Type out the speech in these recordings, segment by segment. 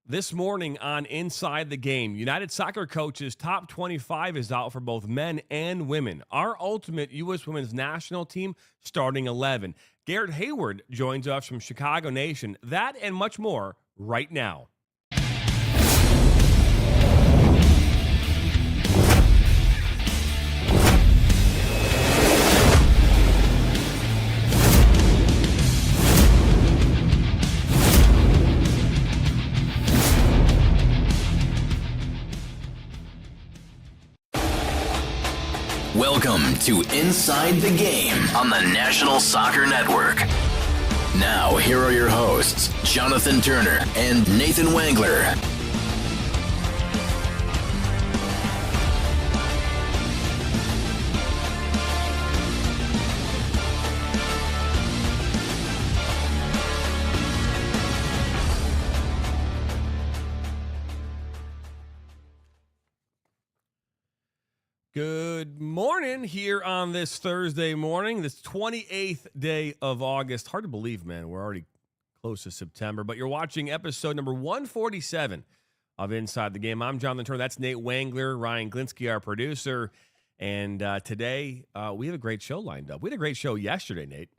This morning on Inside the Game, United Soccer Coaches Top 25 is out for both men and women. Our ultimate U.S. Women's National Team starting 11. Garret Hayward joins us from Chicago Nation. That and much more right now. Welcome to Inside the Game on the National Soccer Network. Now, here are your hosts, Jonathan Turner and Nathan Wangler. Good morning here on this Thursday morning, this 28th day of August. Hard to believe, man. We're already close to September, but you're watching episode number 147 of Inside the Game. I'm Jonathan Turner. That's Nate Wangler, Ryan Glinsky, our producer. And today we have a great show lined up. We had a great show yesterday, Nate.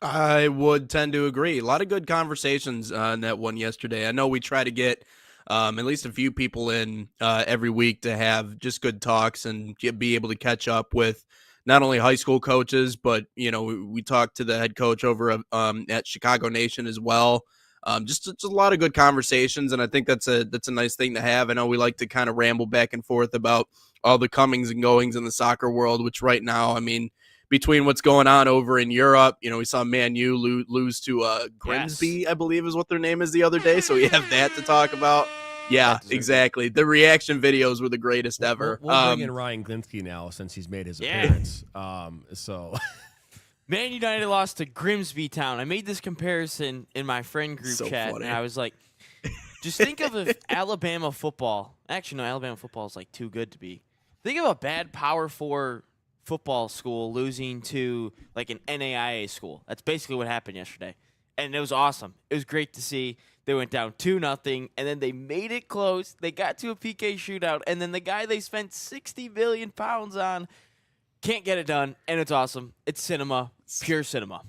I would tend to agree. A lot of good conversations on that one yesterday. I know we try to get at least a few people in every week to have just good talks and be able to catch up with not only high school coaches, but, you know, we talked to the head coach over at Chicago Nation as well. Just a lot of good conversations, and I think that's a nice thing to have. I know we like to kind of ramble back and forth about all the comings and goings in the soccer world, which right now, I mean, between what's going on over in Europe, you know, we saw Man U lose to Grimsby, yes, I believe is what their name is, the other day. So we have that to talk about. Yeah, exactly. The reaction videos were the greatest ever. We'll bring in Ryan Glinsky now since he's made his appearance. Man United lost to Grimsby Town. I made this comparison in my friend group chat, funny. And I was like, just think of if Alabama football. Actually, no, Alabama football is like too good to be. Think of a bad Power 4 football school losing to like an NAIA school. That's basically what happened yesterday. And it was awesome. It was great to see. They went down 2-0, and then they made it close. They got to a PK shootout, and then the guy they spent 60 million pounds on can't get it done, and it's awesome. It's cinema, pure cinema.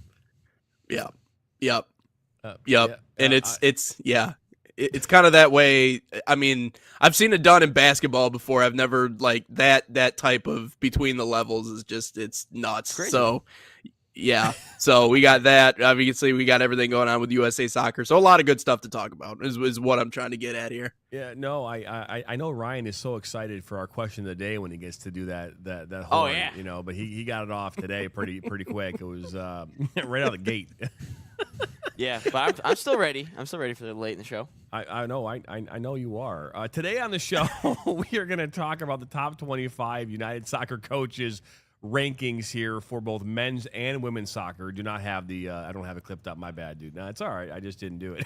Yep. And it's kind of that way. I mean, I've seen it done in basketball before. I've never like that type of between the levels is just, it's nuts. Crazy. So yeah, so we got that. Obviously, we got everything going on with USA Soccer. So a lot of good stuff to talk about is what I'm trying to get at here. Yeah, no, I know Ryan is so excited for our question of the day when he gets to do that horn, you know, but he got it off today pretty quick. It was right out of the gate. Yeah, but I'm still ready. I'm still ready for the late in the show. I know you are. Today on the show, we are going to talk about the top 25 United Soccer coaches rankings here for both men's and women's soccer. Do not have the I don't have it clipped up. My bad, dude. No, it's all right. I just didn't do it.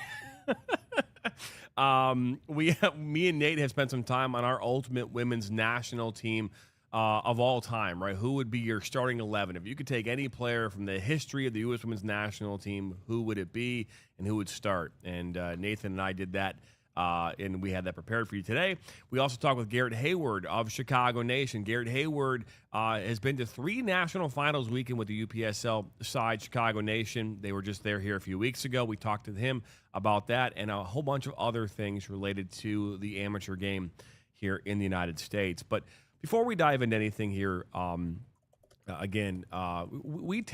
Me and Nate have spent some time on our ultimate women's national team of all time, right? Who would be your starting 11? If you could take any player from the history of the U.S. women's national team, who would it be and who would start? And Nathan and I did that. And we had that prepared for you today. We also talked with Garret Hayward of Chicago Nation. Garret Hayward has been to 3 national finals weekend with the UPSL side, Chicago Nation. They were just there here a few weeks ago. We talked to him about that and a whole bunch of other things related to the amateur game here in the United States. But before we dive into anything here, we've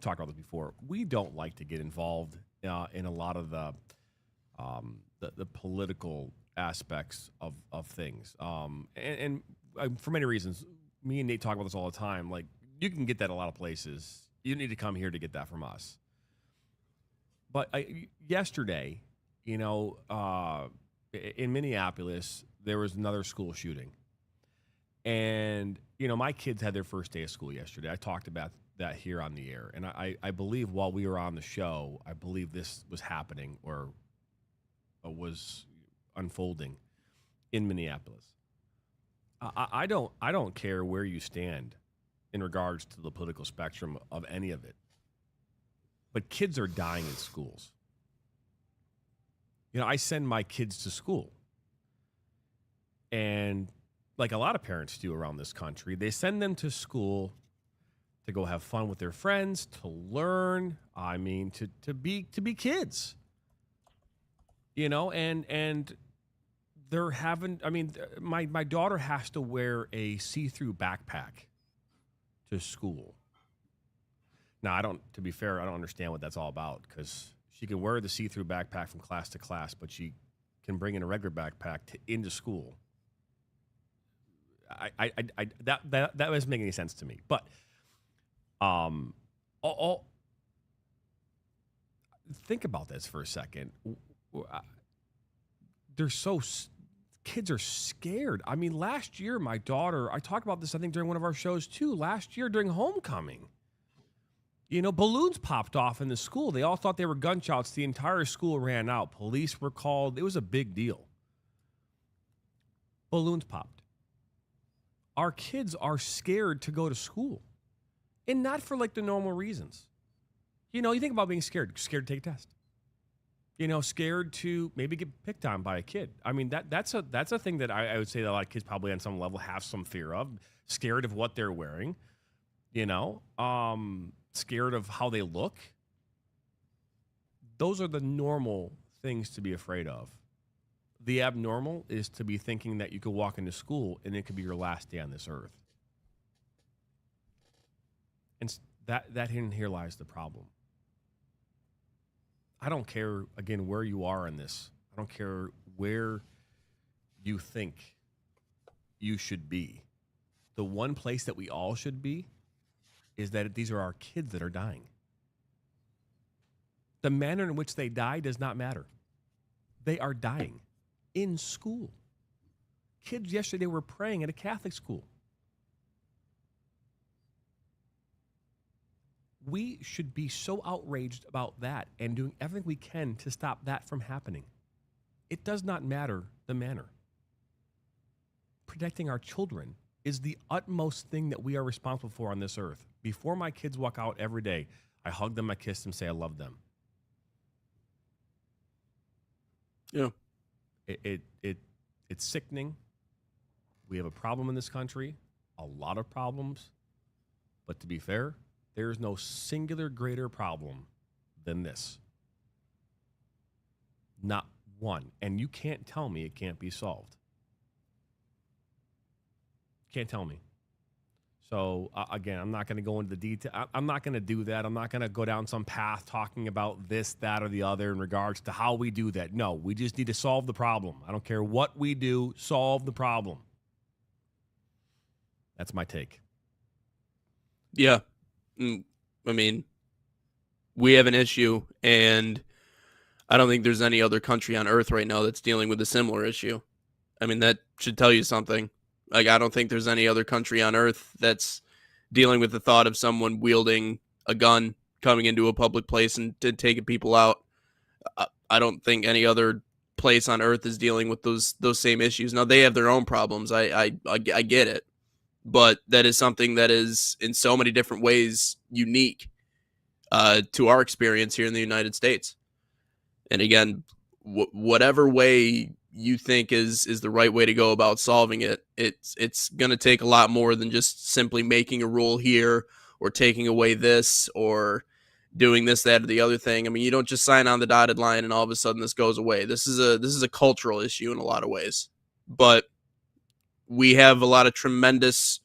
talked about this before. We don't like to get involved in a lot of the political aspects of things. And for many reasons, me and Nate talk about this all the time. Like, you can get that a lot of places. You don't need to come here to get that from us. But yesterday, you know, in Minneapolis, there was another school shooting. And, you know, my kids had their first day of school yesterday. I talked about that here on the air. And I believe while we were on the show, I believe this was happening or was unfolding in Minneapolis. I don't care where you stand in regards to the political spectrum of any of it, but kids are dying in schools. I send my kids to school. And like a lot of parents do around this country, they send them to school to go have fun with their friends, to learn, to be kids. And they're having, my daughter has to wear a see-through backpack to school. Now, to be fair, I don't understand what that's all about, because she can wear the see-through backpack from class to class, but she can bring in a regular backpack into school. That doesn't make any sense to me. But think about this for a second. Kids are scared. Last year, my daughter, I talked about this, I think, during one of our shows too. Last year during homecoming, balloons popped off in the school. They all thought they were gunshots. The entire school ran out. Police were called. It was a big deal. Balloons popped. Our kids are scared to go to school, and not for like the normal reasons. You think about being scared to take a test. Scared to maybe get picked on by a kid. That's a thing that I would say that a lot of kids probably on some level have some fear of. Scared of what they're wearing. Scared of how they look. Those are the normal things to be afraid of. The abnormal is to be thinking that you could walk into school and it could be your last day on this earth. And that here lies the problem. I don't care, again, where you are in this. I don't care where you think you should be. The one place that we all should be is that these are our kids that are dying. The manner in which they die does not matter. They are dying in school. Kids yesterday were praying at a Catholic school. We should be so outraged about that and doing everything we can to stop that from happening. It does not matter the manner. Protecting our children is the utmost thing that we are responsible for on this earth. Before my kids walk out every day, I hug them, I kiss them, say I love them. Yeah. It's sickening. We have a problem in this country, a lot of problems. But to be fair, there is no singular greater problem than this. Not one. And you can't tell me it can't be solved. Can't tell me. So, again, I'm not going to go into the detail. I'm not going to do that. I'm not going to go down some path talking about this, that, or the other in regards to how we do that. No, we just need to solve the problem. I don't care what we do, solve the problem. That's my take. Yeah. We have an issue, and I don't think there's any other country on earth right now that's dealing with a similar issue. That should tell you something. Like, I don't think there's any other country on earth that's dealing with the thought of someone wielding a gun, coming into a public place and taking people out. I don't think any other place on earth is dealing with those same issues. Now, they have their own problems. I get it. But that is something that is in so many different ways unique to our experience here in the United States. And again, whatever way you think is the right way to go about solving it, it's going to take a lot more than just simply making a rule here or taking away this or doing this, that, or the other thing. You don't just sign on the dotted line and all of a sudden this goes away. This is a cultural issue in a lot of ways. But we have a lot of tremendous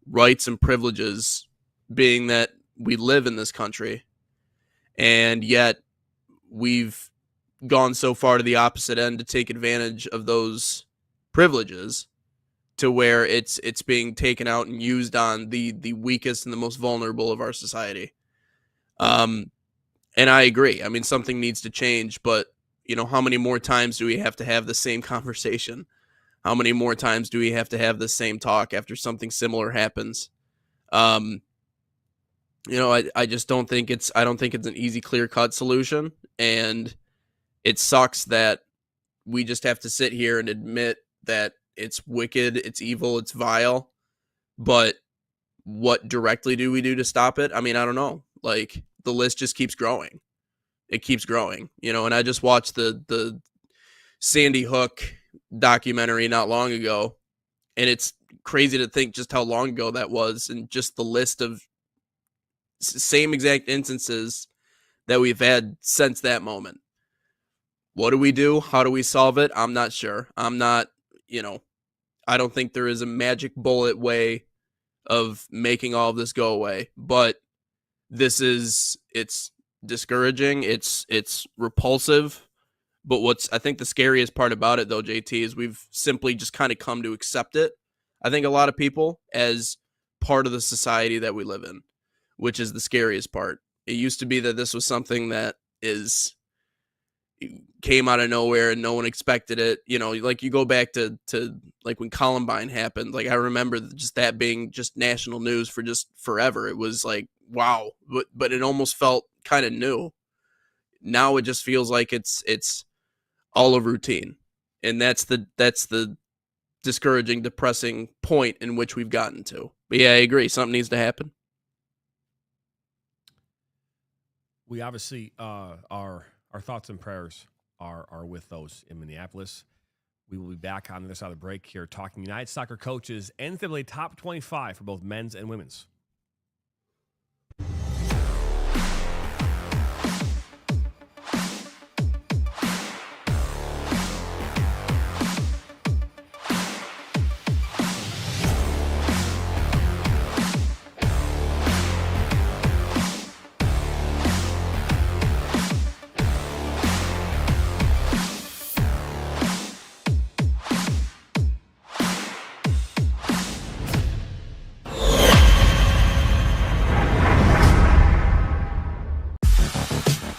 rights and privileges being that we live in this country. And yet we've gone so far to the opposite end to take advantage of those privileges to where it's being taken out and used on the weakest and the most vulnerable of our society. And I agree. Something needs to change, but how many more times do we have to have the same conversation? How many more times do we have to have the same talk after something similar happens? I just don't think it's an easy, clear-cut solution. And it sucks that we just have to sit here and admit that it's wicked, it's evil, it's vile. But what directly do we do to stop it? I don't know. Like, the list just keeps growing. It keeps growing, and I just watched the Sandy Hook documentary not long ago, and it's crazy to think just how long ago that was, and just the list of same exact instances that we've had since that moment. What do we do? How do we solve it? I'm not sure. I'm not, I don't think there is a magic bullet way of making all of this go away, but it's discouraging. It's repulsive. But I think the scariest part about it, though, JT, is we've simply just kind of come to accept it. I think a lot of people as part of the society that we live in, which is the scariest part. It used to be that this was something that came out of nowhere and no one expected it. Like you go back to like when Columbine happened. Like I remember just that being just national news for just forever. It was like, wow, but it almost felt kind of new. Now it just feels like it's all a routine, and that's the discouraging, depressing point in which we've gotten to. But yeah, I agree. Something needs to happen. We obviously our thoughts and prayers are with those in Minneapolis. We will be back on the other side of the break here talking United Soccer Coaches NCAA Top 25 for both men's and women's.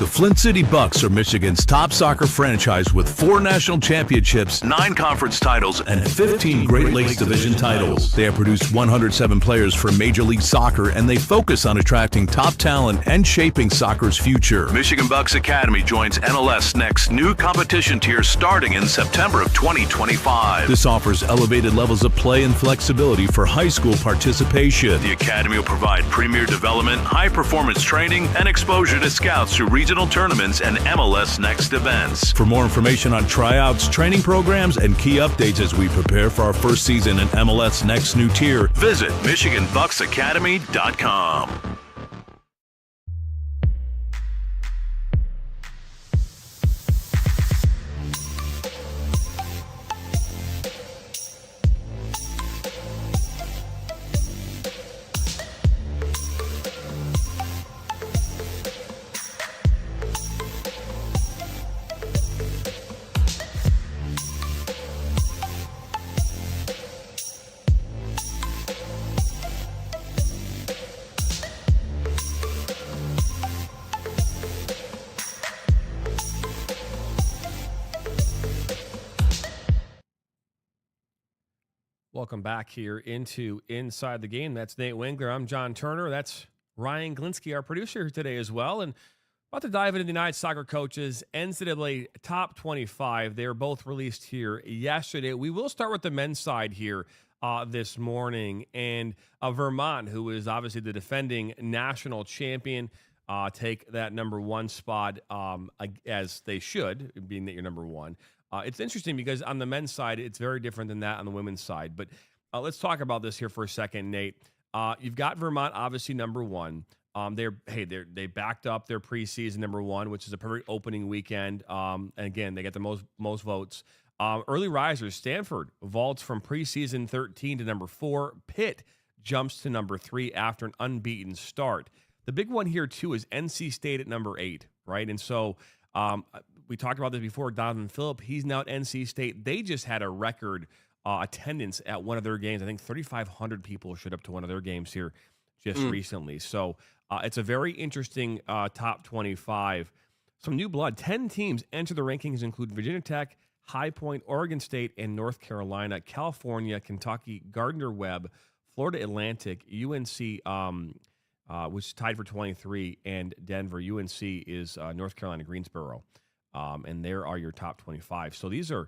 Flint City Bucks are Michigan's top soccer franchise with 4 national championships, 9 conference titles, and 15 Great Lakes Division titles. They have produced 107 players for Major League Soccer, and they focus on attracting top talent and shaping soccer's future. Michigan Bucks Academy joins NLS Next new competition tier starting in September of 2025. This offers elevated levels of play and flexibility for high school participation. The Academy will provide premier development, high-performance training, and exposure to scouts through regional tournaments and MLS Next events. For more information on tryouts, training programs, and key updates as we prepare for our first season in MLS Next new tier, visit MichiganBucksAcademy.com. Welcome back here into Inside the Game. That's Nate Winkler. I'm John Turner. That's Ryan Glinsky, our producer today as well. And about to dive into the United Soccer Coaches NCAA Top 25. They were both released here yesterday. We will start with the men's side here this morning. And Vermont, who is obviously the defending national champion, take that number 1 spot as they should, being that you're number 1. It's interesting because on the men's side, it's very different than that on the women's side. But let's talk about this here for a second, Nate. You've got Vermont, obviously number 1. They backed up their preseason number 1, which is a perfect opening weekend. And again, they get the most votes. Early risers, Stanford vaults from preseason 13 to number 4. Pitt jumps to number 3 after an unbeaten start. The big one here too is NC State at number 8, right? And so we talked about this before. Donovan Phillip, he's now at NC State. They just had a record attendance at one of their games. I think 3,500 people showed up to one of their games here just recently. So it's a very interesting top 25. Some new blood. 10 teams enter the rankings, include Virginia Tech, High Point, Oregon State, and North Carolina, California, Kentucky, Gardner-Webb, Florida Atlantic, UNC, which is tied for 23, and Denver. UNC is North Carolina, Greensboro. And there are your top 25. So these are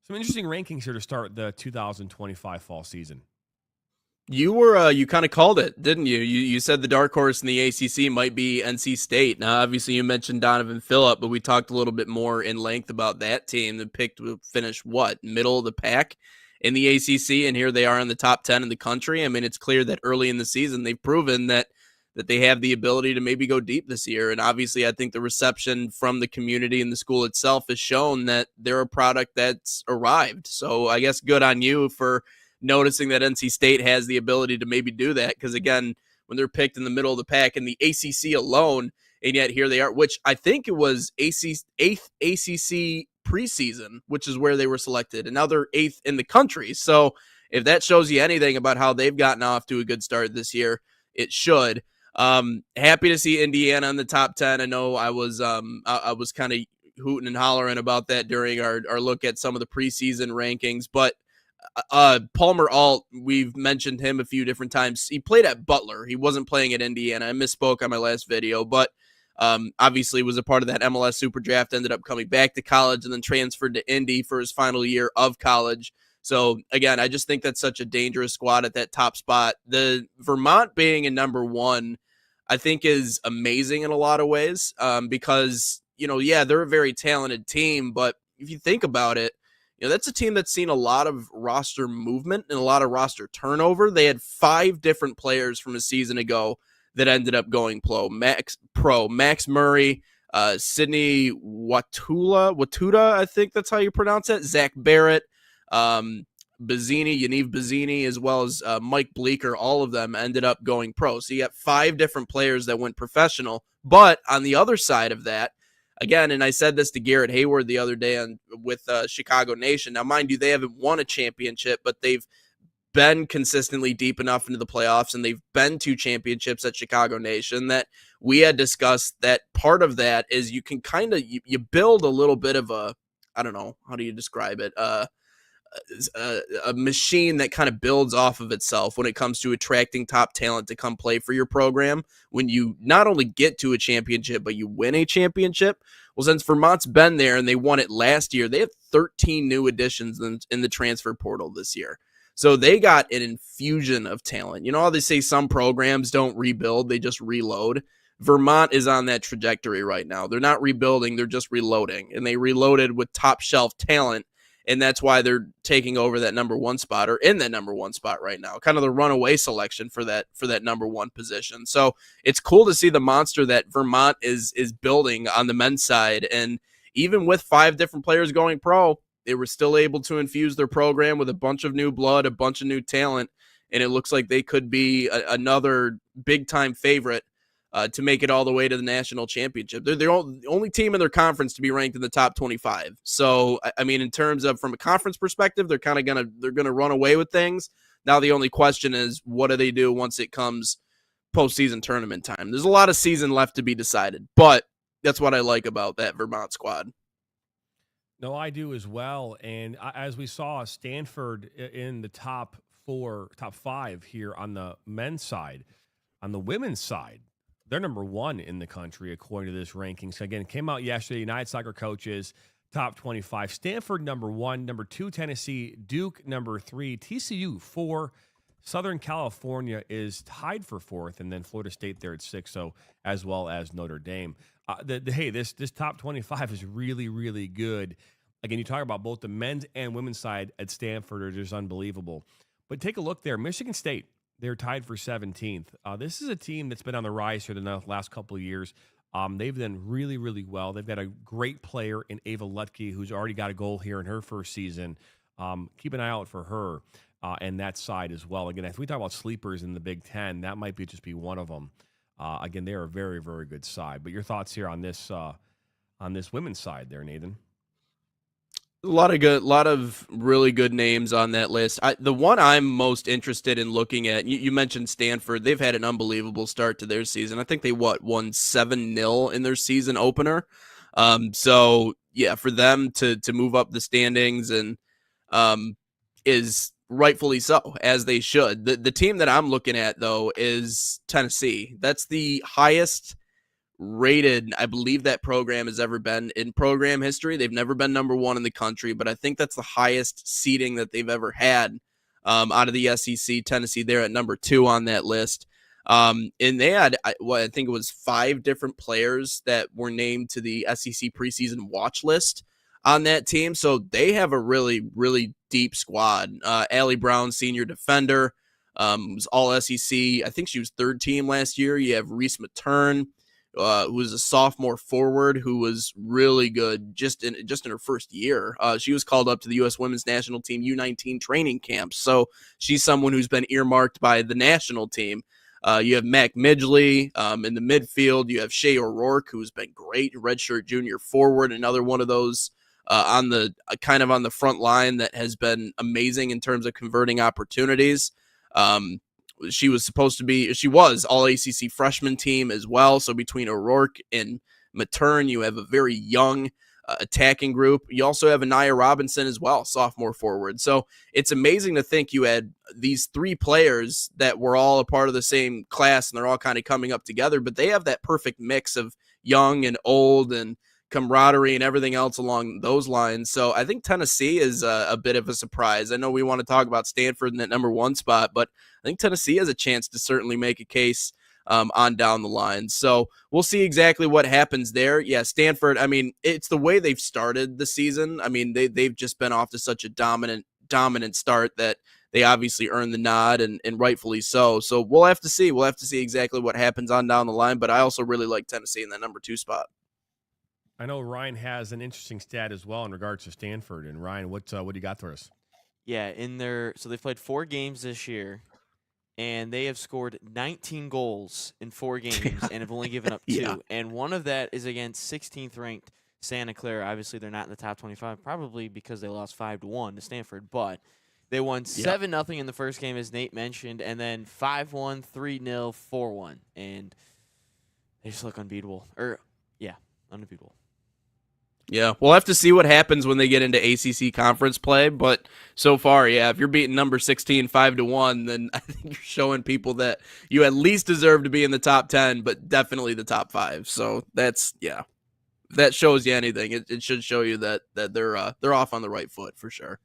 some interesting rankings here to start the 2025 fall season. You kind of called it, didn't you? You said the dark horse in the ACC might be NC State. Now, obviously, you mentioned Donovan Phillip, but we talked a little bit more in length about that team that picked to finish middle of the pack in the ACC, and here they are in the top 10 in the country. I mean, it's clear that early in the season they've proven that they have the ability to maybe go deep this year. And obviously, I think the reception from the community and the school itself has shown that they're a product that's arrived. So I guess good on you for noticing that NC State has the ability to maybe do that. Because again, when they're picked in the middle of the pack in the ACC alone, and yet here they are, which I think it was 8th ACC preseason, which is where they were selected. And now they're 8th in the country. So if that shows you anything about how they've gotten off to a good start this year, it should. Happy to see Indiana in the top 10. I know I was kind of hooting and hollering about that during our look at some of the preseason rankings, but Palmer Alt, we've mentioned him a few different times. He played at Butler. He wasn't playing at Indiana. I misspoke on my last video, but obviously was a part of that MLS Super Draft, ended up coming back to college and then transferred to Indy for his final year of college. So, again, I just think that's such a dangerous squad at that top spot. The Vermont being in number 1, I think is amazing in a lot of ways because, they're a very talented team, but if you think about it, that's a team that's seen a lot of roster movement and a lot of roster turnover. They had 5 different players from a season ago that ended up going Max Murray, Sydney Watuda, I think that's how you pronounce it, Zach Barrett, Yaniv Bazzini, as well as Mike Bleeker. All of them ended up going pro. So you got 5 different players that went professional. But on the other side of that, again, and I said this to Garret Hayward the other day with Chicago Nation. Now, mind you, they haven't won a championship, but they've been consistently deep enough into the playoffs, and they've been 2 championships at Chicago Nation that we had discussed that part of that is you can kind of you build a little bit of a, I don't know, how do you describe it? A machine that kind of builds off of itself when it comes to attracting top talent to come play for your program. When you not only get to a championship, but you win a championship. Well, since Vermont's been there and they won it last year, they have 13 new additions in the transfer portal this year. So they got an infusion of talent. You know how they say some programs don't rebuild, they just reload? Vermont is on that trajectory right now. They're not rebuilding, they're just reloading. And they reloaded with top shelf talent. And that's why they're taking over that number 1 spot, or in that number 1 spot right now, kind of the runaway selection for that number 1 position. So it's cool to see the monster that Vermont is building on the men's side. And even with 5 different players going pro, they were still able to infuse their program with a bunch of new blood, a bunch of new talent. And it looks like they could be another big time favorite to make it all the way to the national championship. They're the only team in their conference to be ranked in the top 25. So, I mean, in terms of from a conference perspective, they're kind of gonna run away with things. Now the only question is, what do they do once it comes postseason tournament time? There's a lot of season left to be decided, but that's what I like about that Vermont squad. No, I do as well. And as we saw, Stanford in the top 5 here on the men's side. On the women's side, they're number 1 in the country, according to this ranking. So, again, it came out yesterday. United Soccer Coaches, top 25. Stanford, number 1. Number 2, Tennessee. Duke, number 3. TCU, 4. Southern California is tied for 4th. And then Florida State there at 6, so as well as Notre Dame. Hey, this top 25 is really, really good. Again, you talk about both the men's and women's side at Stanford are just unbelievable. But take a look there. Michigan State. They're tied for 17th. This is a team that's been on the rise here the last couple of years. They've done really, really well. They've got a great player in Ava Lutke, who's already got a goal here in her first season. Keep an eye out for her and that side as well. Again, if we talk about sleepers in the Big Ten, that might just be one of them. Again, they are a very, very good side. But your thoughts here on this women's side there, Nathan? A lot of really good names on that list. The one I'm most interested in looking at, you mentioned Stanford. They've had an unbelievable start to their season. I think they won 7-0 in their season opener. So yeah, for them to move up the standings and is rightfully so, as they should. The team that I'm looking at though is Tennessee. That's the highest rated I believe that program has ever been in program history. They've never been number 1 in the country, but I think that's the highest seeding that they've ever had out of the SEC. Tennessee there at number 2 on that list. And they had, I think it was 5 different players that were named to the SEC preseason watch list on that team. So they have a really, really deep squad. Allie Brown, senior defender, was all SEC. I think she was 3rd team last year. You have Reese Matern, who was a sophomore forward who was really good just in her first year. She was called up to the U.S. Women's National Team U19 training camps. So she's someone who's been earmarked by the national team. You have Mac Midgley in the midfield. You have Shea O'Rourke, who's been great, redshirt junior forward, another one of those on the front line that has been amazing in terms of converting opportunities. She was all ACC freshman team as well. So between O'Rourke and Matern, you have a very young attacking group. You also have Anaya Robinson as well, sophomore forward. So it's amazing to think you had these 3 players that were all a part of the same class, and they're all kind of coming up together, but they have that perfect mix of young and old and camaraderie and everything else along those lines. So I think Tennessee is a bit of a surprise. I know we want to talk about Stanford in that number 1 spot, but I think Tennessee has a chance to certainly make a case on down the line. So we'll see exactly what happens there. Yeah, Stanford, I mean, it's the way they've started the season. I mean, they've just been off to such a dominant start that they obviously earned the nod, and rightfully so. So we'll have to see. We'll have to see exactly what happens on down the line, but I also really like Tennessee in that number 2 spot. I know Ryan has an interesting stat as well in regards to Stanford. And Ryan, what do you got for us? Yeah, so they've played 4 games this year, and they have scored 19 goals in 4 games and have only given up 2. Yeah. And one of that is against 16th ranked Santa Clara. Obviously, they're not in the top 25, probably because they lost 5-1 to Stanford, but they won 7-0 in the first game, as Nate mentioned, and then 5-1, 3-0, 4-1, and they just look unbeatable. Unbeatable. Yeah, we'll have to see what happens when they get into ACC conference play, but so far, yeah, if you're beating number 16 5-1, then I think you're showing people that you at least deserve to be in the top 10, but definitely the top 5. So that's, yeah, if that shows you anything, it should show you that they're off on the right foot for sure.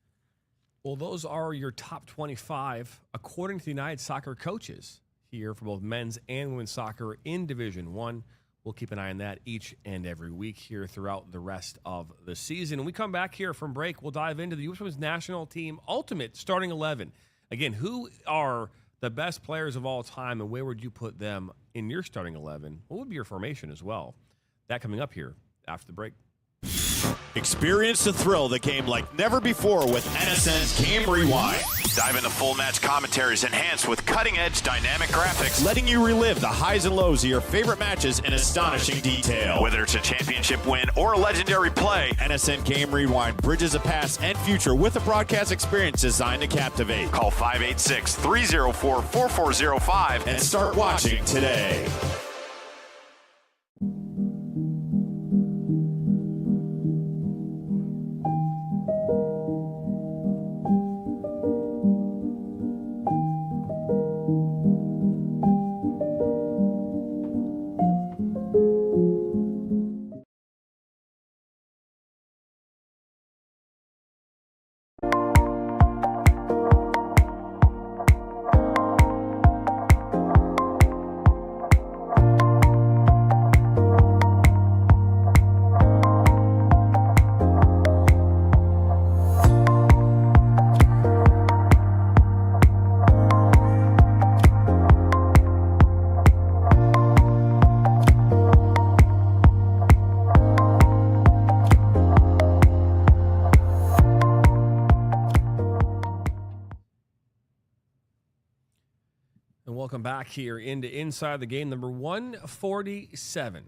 Well, those are your top 25 according to the United Soccer coaches here for both men's and women's soccer in Division I. We'll keep an eye on that each and every week here throughout the rest of the season. When we come back here from break, we'll dive into the U.S. Women's National Team Ultimate Starting 11. Again, who are the best players of all time, and where would you put them in your starting 11? What would be your formation as well? That coming up here after the break. Experience the thrill of the game like never before with NSN's Game Rewind. Dive into full match commentaries enhanced with cutting-edge dynamic graphics, letting you relive the highs and lows of your favorite matches in astonishing detail. Whether it's a championship win or a legendary play, NSN Game Rewind bridges the past and future with a broadcast experience designed to captivate. Call 586-304-4405 and start watching today. Welcome back here into Inside the Game, number 147.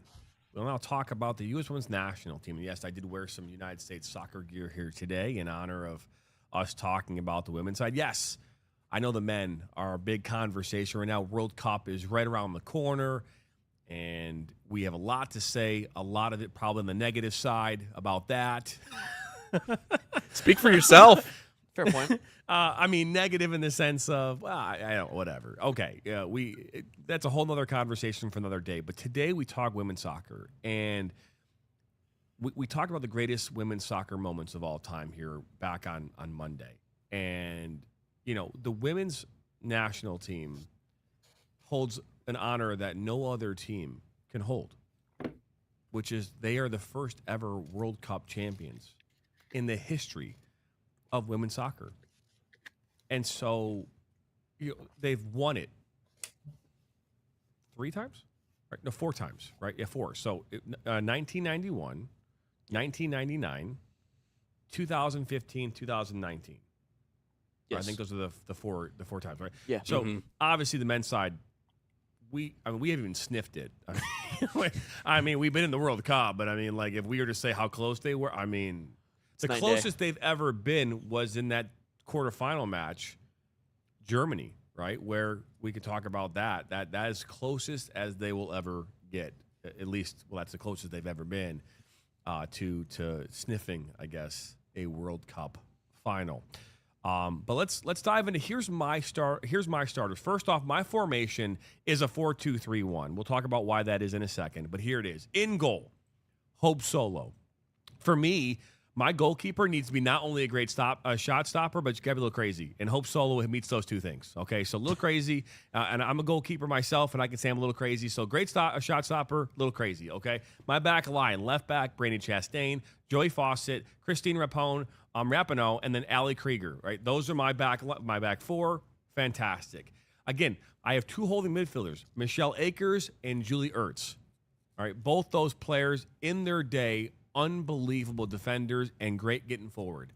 We'll now talk about the U.S. Women's National Team. And yes, I did wear some United States soccer gear here today in honor of us talking about the women's side. Yes, I know the men are a big conversation right now. World Cup is right around the corner, and we have a lot to say, a lot of it probably on the negative side about that. Speak for yourself. Fair point. I mean, negative in the sense of, well, I don't, whatever. Okay, that's a whole nother conversation for another day. But today we talk women's soccer, and we talked about the greatest women's soccer moments of all time here back on Monday. And the women's national team holds an honor that no other team can hold, which is they are the first ever World Cup champions in the history of women's soccer. And so they've won it 3 times? Right? No, 4 times, right? Yeah, 4. So 1991, 1999, 2015, 2019. Yes. I think those are the four times, right? Yeah. So obviously the men's side, we haven't even sniffed it. I mean, we've been in the World Cup, but I mean, like, if we were to say how close they were, I mean, the closest they've ever been was in that quarterfinal match, Germany, right? Where we could talk about that. That is closest as they will ever get. At least, well, that's the closest they've ever been to sniffing, I guess, a World Cup final. But let's dive into here's my starters. First off, my formation is a 4-2-3-1. We'll talk about why that is in a second, but here it is. In goal, Hope Solo. For me, my goalkeeper needs to be not only a great shot stopper, but you got to be a little crazy. And Hope Solo meets those 2 things. Okay, so a little crazy, and I'm a goalkeeper myself, and I can say I'm a little crazy. So great shot stopper, little crazy. Okay, my back line, left back, Brandon Chastain, Joey Fawcett, Christine Rapinoe, and then Allie Krieger. Right, those are my back 4. Fantastic. Again, I have 2 holding midfielders, Michelle Akers and Julie Ertz. All right, both those players in their day, unbelievable defenders and great getting forward.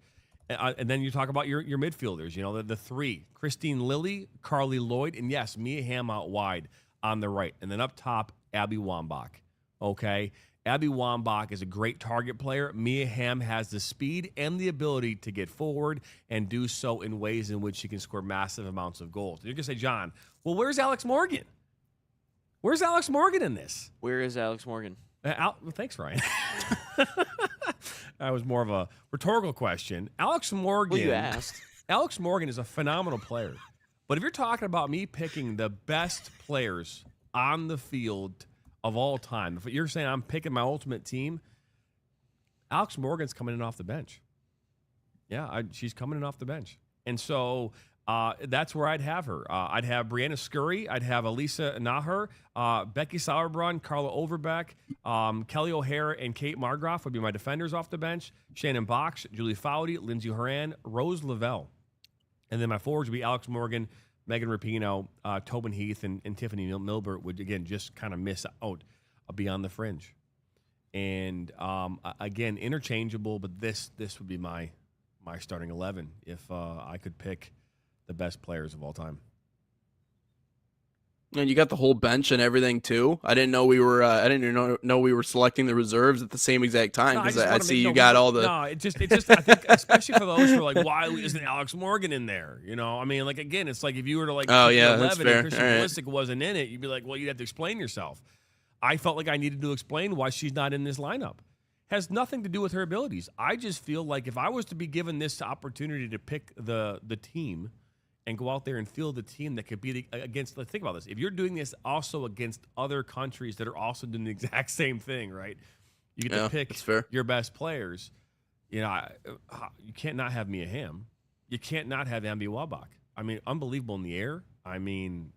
And then you talk about your midfielders, the 3, Christine Lilly, Carly Lloyd, and yes, Mia Hamm out wide on the right. And then up top, Abby Wambach. Okay? Abby Wambach is a great target player. Mia Hamm has the speed and the ability to get forward and do so in ways in which she can score massive amounts of goals. You're going to say, John, well, where's Alex Morgan? Where's Alex Morgan in this? Where is Alex Morgan? Well, thanks, Ryan. That was more of a rhetorical question. Alex Morgan. Well, you asked. Alex Morgan is a phenomenal player. But if you're talking about me picking the best players on the field of all time, if you're saying I'm picking my ultimate team, Alex Morgan's coming in off the bench. Yeah, she's coming in off the bench. And so that's where I'd have her. I'd have Brianna Scurry. I'd have Elisa Naher, Becky Sauerbrunn, Carla Overbeck, Kelly O'Hara, and Kate Margroff would be my defenders off the bench. Shannon Box, Julie Foudy, Lindsay Horan, Rose Lavelle. And then my forwards would be Alex Morgan, Megan Rapinoe, Tobin Heath, and Tiffany Milbert would, again, just kind of miss out beyond the fringe. And, again, interchangeable, but this would be my starting 11 if I could pick the best players of all time. And you got the whole bench and everything too. I didn't know we were. I didn't know we were selecting the reserves at the same exact time because I see you got all the. No, it just. I think especially for those who are like, why isn't Alex Morgan in there? I mean, like again, it's like if you were to like, oh yeah, 11 that's fair. And Christian Pulisic wasn't in it, you'd be like, well, you'd have to explain yourself. I felt like I needed to explain why she's not in this lineup. Has nothing to do with her abilities. I just feel like if I was to be given this opportunity to pick the team and go out there and field the team that could be against, let's think about this. If you're doing this also against other countries that are also doing the exact same thing, right? You get to pick your best players. You can't not have Mia Hamm. You can't not have Abby Wambach. I mean, unbelievable in the air. I mean,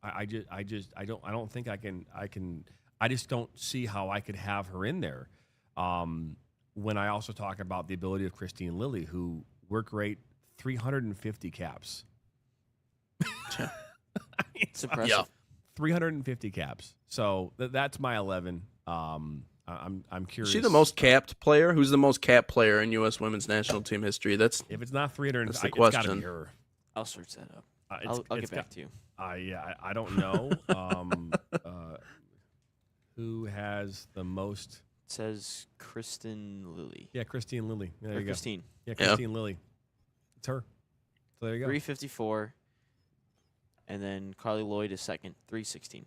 I don't think I can. I just don't see how I could have her in there. When I also talk about the ability of Christine Lilly, who work rate 350 caps. It's impressive. Yeah. 350 caps. So that's my 11. I'm curious. Is she the most capped player? Who's the most capped player in U.S. women's national team history? If it's not 300, that's the it's question. gotta be her. I'll search that up. I'll get back to you. I don't know. Who has the most? It says Kristen Lilly. Yeah, Christine Lilly. There you Christine. go. Yeah, Christine Lilly. It's her. So there you go. 354. And then Carly Lloyd is second, 316.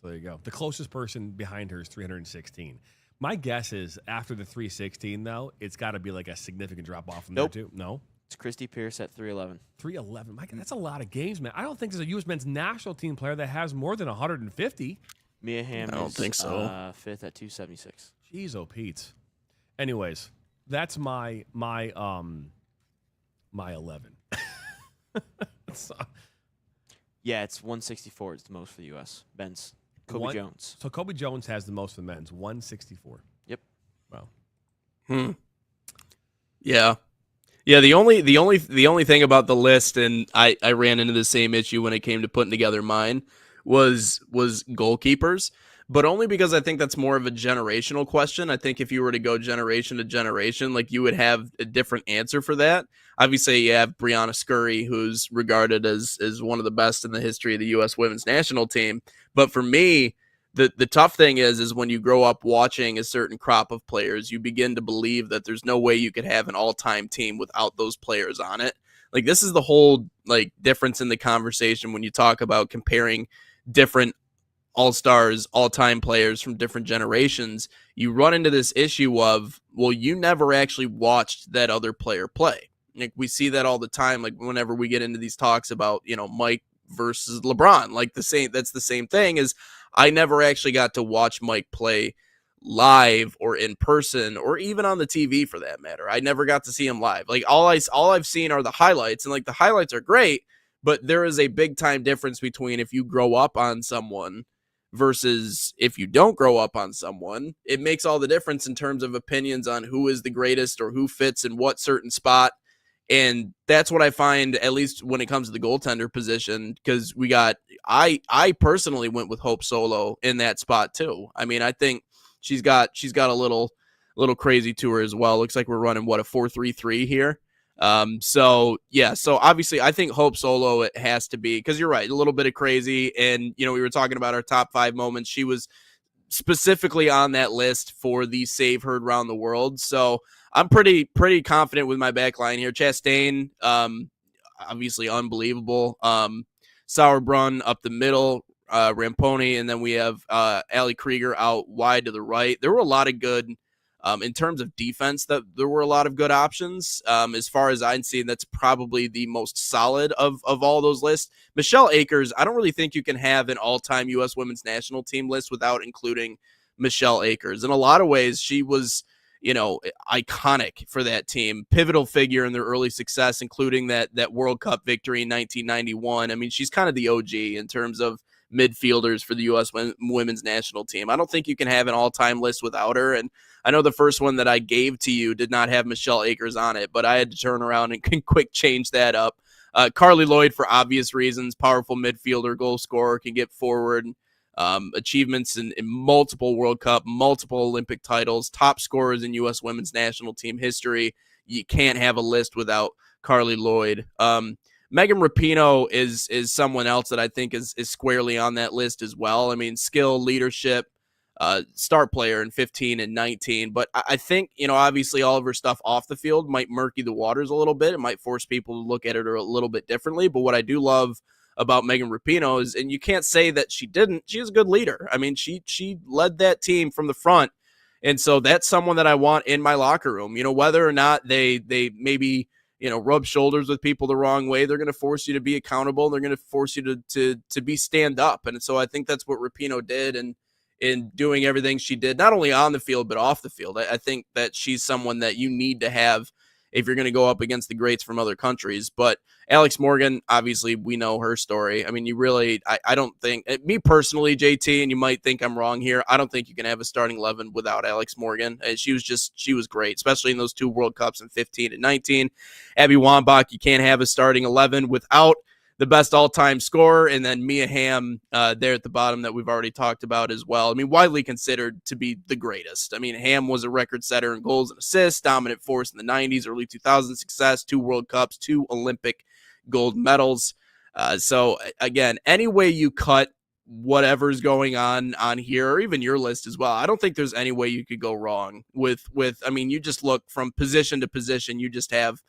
So there you go. The closest person behind her is 316. My guess is after the 316, though, it's got to be like a significant drop off from there, too. No? It's Christy Pierce at 311. 311. My God, that's a lot of games, man. I don't think there's a U.S. men's national team player that has more than 150. Mia Hamm I don't think so. Fifth at 276. Jeez, oh, Pete. Anyways, that's my 11. Yeah, it's 164. It's the most for the U.S. men's. Kobe Jones. So Kobe Jones has the most for the men's, 164. Yep. Wow. Yeah. Yeah, the only thing about the list, and I ran into the same issue when it came to putting together mine, was goalkeepers, but only because I think that's more of a generational question. I think if you were to go generation to generation, like, you would have a different answer for that. Obviously, you have Brianna Scurry, who's regarded as one of the best in the history of the U.S. women's national team. But for me, the tough thing is when you grow up watching a certain crop of players, you begin to believe that there's no way you could have an all-time team without those players on it. Like, this is the whole, like, difference in the conversation when you talk about comparing different all-stars, all-time players from different generations. You run into this issue of, well, you never actually watched that other player play. Like, we see that all the time. Like, whenever we get into these talks about, Mike versus LeBron, like, that's the same thing. Is I never actually got to watch Mike play live or in person or even on the TV for that matter. I never got to see him live. Like, all I've seen are the highlights, and like, the highlights are great, but there is a big time difference between if you grow up on someone versus if you don't grow up on someone. It makes all the difference in terms of opinions on who is the greatest or who fits in what certain spot. And that's what I find, at least when it comes to the goaltender position, because I personally went with Hope Solo in that spot too. I mean, I think she's got a little crazy to her as well. Looks like we're running a 4-3-3 here. So obviously I think Hope Solo, it has to be, because you're right, a little bit of crazy. And, we were talking about our top 5 moments. She was specifically on that list for the save heard around the world. So I'm pretty confident with my back line here. Chastain, obviously unbelievable. Sauerbrunn up the middle, Ramponi, and then we have Ali Krieger out wide to the right. There were a lot of good, in terms of defense, that there were a lot of good options. As far as I'd seen, that's probably the most solid of all those lists. Michelle Akers, I don't really think you can have an all-time U.S. women's national team list without including Michelle Akers. In a lot of ways, she was, iconic for that team, pivotal figure in their early success, including that World Cup victory in 1991. I mean, she's kind of the OG in terms of midfielders for the U.S. women's national team. I don't think you can have an all-time list without her. And I know the first one that I gave to you did not have Michelle Akers on it, but I had to turn around and quick change that up. Carly Lloyd, for obvious reasons, powerful midfielder, goal scorer, can get forward. Achievements in multiple World Cup, multiple Olympic titles, top scorers in U.S. women's national team history. You can't have a list without Carly Lloyd. Megan Rapinoe is someone else that I think is squarely on that list as well. I mean, skill, leadership, star player in 15 and 19. But I think, obviously all of her stuff off the field might murky the waters a little bit. It might force people to look at it a little bit differently. But what I do love about Megan Rapinoe is, and you can't say that she didn't, she was a good leader. I mean, she led that team from the front. And so that's someone that I want in my locker room. Whether or not they maybe, rub shoulders with people the wrong way, they're going to force you to be accountable. They're going to force you to be stand up. And so I think that's what Rapinoe did, and in doing everything she did, not only on the field, but off the field. I think that she's someone that you need to have if you're going to go up against the greats from other countries. But Alex Morgan, obviously, we know her story. I mean, I don't think, me personally, JT, and you might think I'm wrong here, I don't think you can have a starting 11 without Alex Morgan. She was great, especially in those 2 World Cups in 15 and 19. Abby Wambach, you can't have a starting 11 without the best all-time scorer, and then Mia Hamm there at the bottom that we've already talked about as well. I mean, widely considered to be the greatest. I mean, Hamm was a record setter in goals and assists, dominant force in the 90s, early 2000s success, 2 World Cups, 2 Olympic gold medals. So, again, any way you cut whatever's going on here, or even your list as well, I don't think there's any way you could go wrong with I mean, you just look from position to position, you just have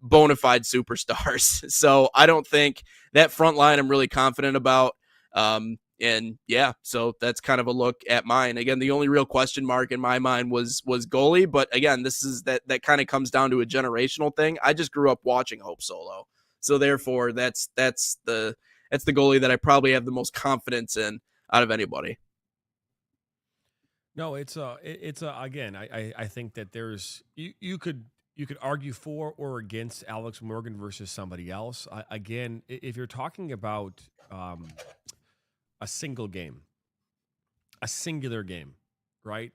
bona fide superstars. So I don't think that front line I'm really confident about. And yeah, so that's kind of a look at mine. Again, the only real question mark in my mind was goalie. But again, this is that kind of comes down to a generational thing. I just grew up watching Hope Solo. So therefore that's the goalie that I probably have the most confidence in out of anybody. No, it's again, I think that there's, you could you could argue for or against Alex Morgan versus somebody else. Again, if you're talking about a single game, a singular game, right?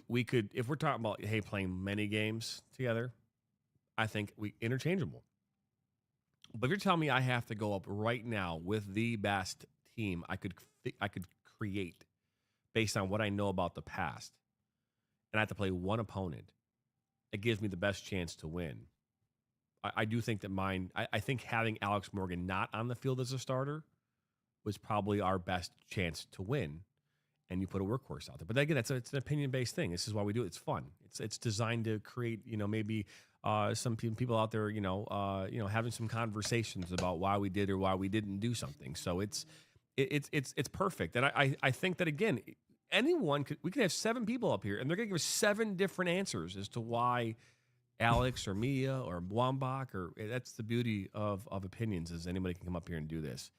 We could, if we're talking about, hey, playing many games together, I think we interchangeable. But if you're telling me I have to go up right now with the best team I could create based on what I know about the past, and I have to play one opponent, it gives me the best chance to win. I do think that I think having Alex Morgan not on the field as a starter was probably our best chance to win. And you put a workhorse out there. But again, it's an opinion-based thing. This is why we do it. It's fun. It's designed to create, maybe some people out there, having some conversations about why we did or why we didn't do something. So it's perfect. And I think that, again, we could have 7 people up here, and they're going to give us 7 different answers as to why Alex or Mia or Wambach, that's the beauty of opinions, is anybody can come up here and do this.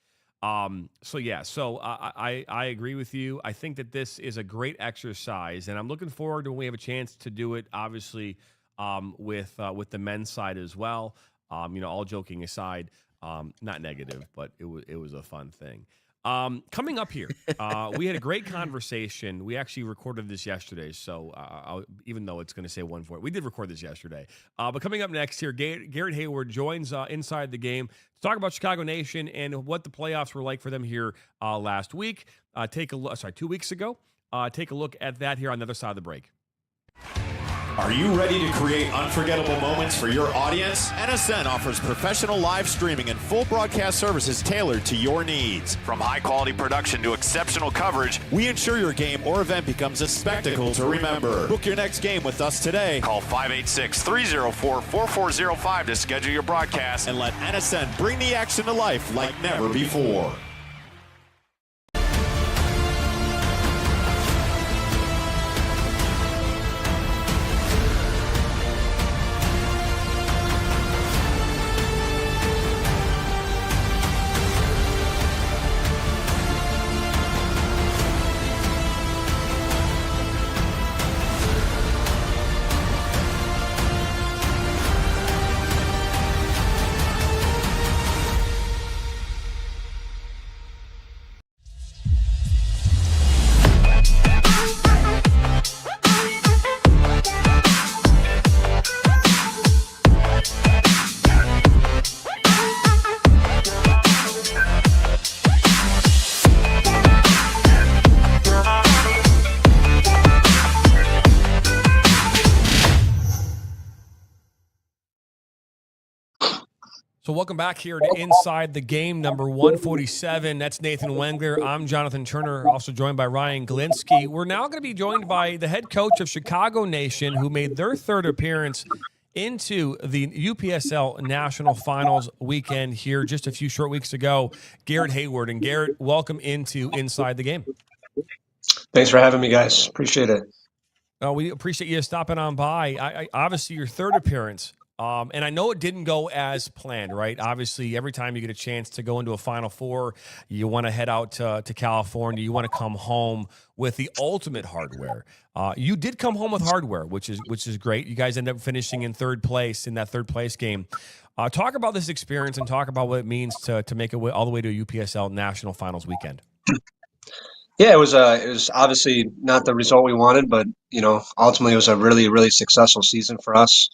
So I agree with you. I think that this is a great exercise, and I'm looking forward to when we have a chance to do it, obviously, with the men's side as well. All joking aside, not negative, but it was a fun thing. Coming up here, we had a great conversation. We actually recorded this yesterday, so even though it's going to say 1-4, we did record this yesterday. But coming up next here, Garret Hayward joins Inside the Game to talk about Chicago Nation and what the playoffs were like for them here last week. 2 weeks ago. Take a look at that here on the other side of the break. Are you ready to create unforgettable moments for your audience? NSN offers professional live streaming and full broadcast services tailored to your needs. From high-quality production to exceptional coverage, we ensure your game or event becomes a spectacle to remember. Book your next game with us today. Call 586-304-4405 to schedule your broadcast and let NSN bring the action to life like never before. So welcome back here to Inside the Game, number 147. That's Nathan Wengler. I'm Jonathan Turner, also joined by Ryan Glinski. We're now going to be joined by the head coach of Chicago Nation, who made their third appearance into the UPSL National Finals weekend here just a few short weeks ago, Garret Hayward. And Garret, welcome into Inside the Game. Thanks for having me, guys. Appreciate it. We appreciate you stopping on by. Obviously, your third appearance. And I know it didn't go as planned, right? Obviously, every time you get a chance to go into a Final Four, you want to head out to California. You want to come home with the ultimate hardware. You did come home with hardware, which is great. You guys end up finishing in third place in that third place game. Talk about this experience and talk about what it means to make it all the way to a UPSL National Finals weekend. Yeah, it was obviously not the result we wanted, but ultimately it was a really, really successful season for us.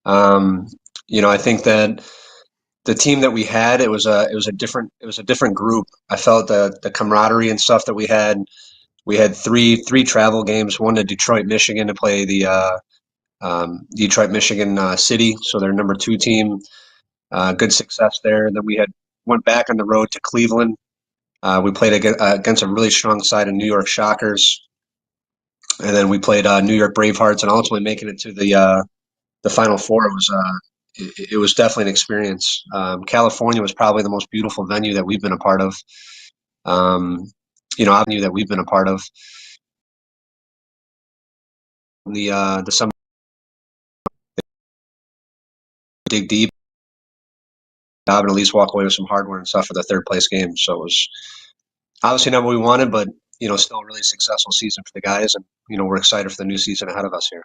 I think that the team that we had, it was a different group. I felt the camaraderie and stuff that we had. We had three travel games, one to Detroit, Michigan to play the Detroit, Michigan City. So their number 2 team, good success there. And then we went back on the road to Cleveland. We played against a really strong side of New York Shockers. And then we played New York Bravehearts, and ultimately making it to the Final Four. It was definitely an experience. California was probably the most beautiful venue that we've been a part of. Avenue that we've been a part of. The summer, dig deep, and at least walk away with some hardware and stuff for the third place game. So it was obviously not what we wanted, but still a really successful season for the guys, and we're excited for the new season ahead of us here.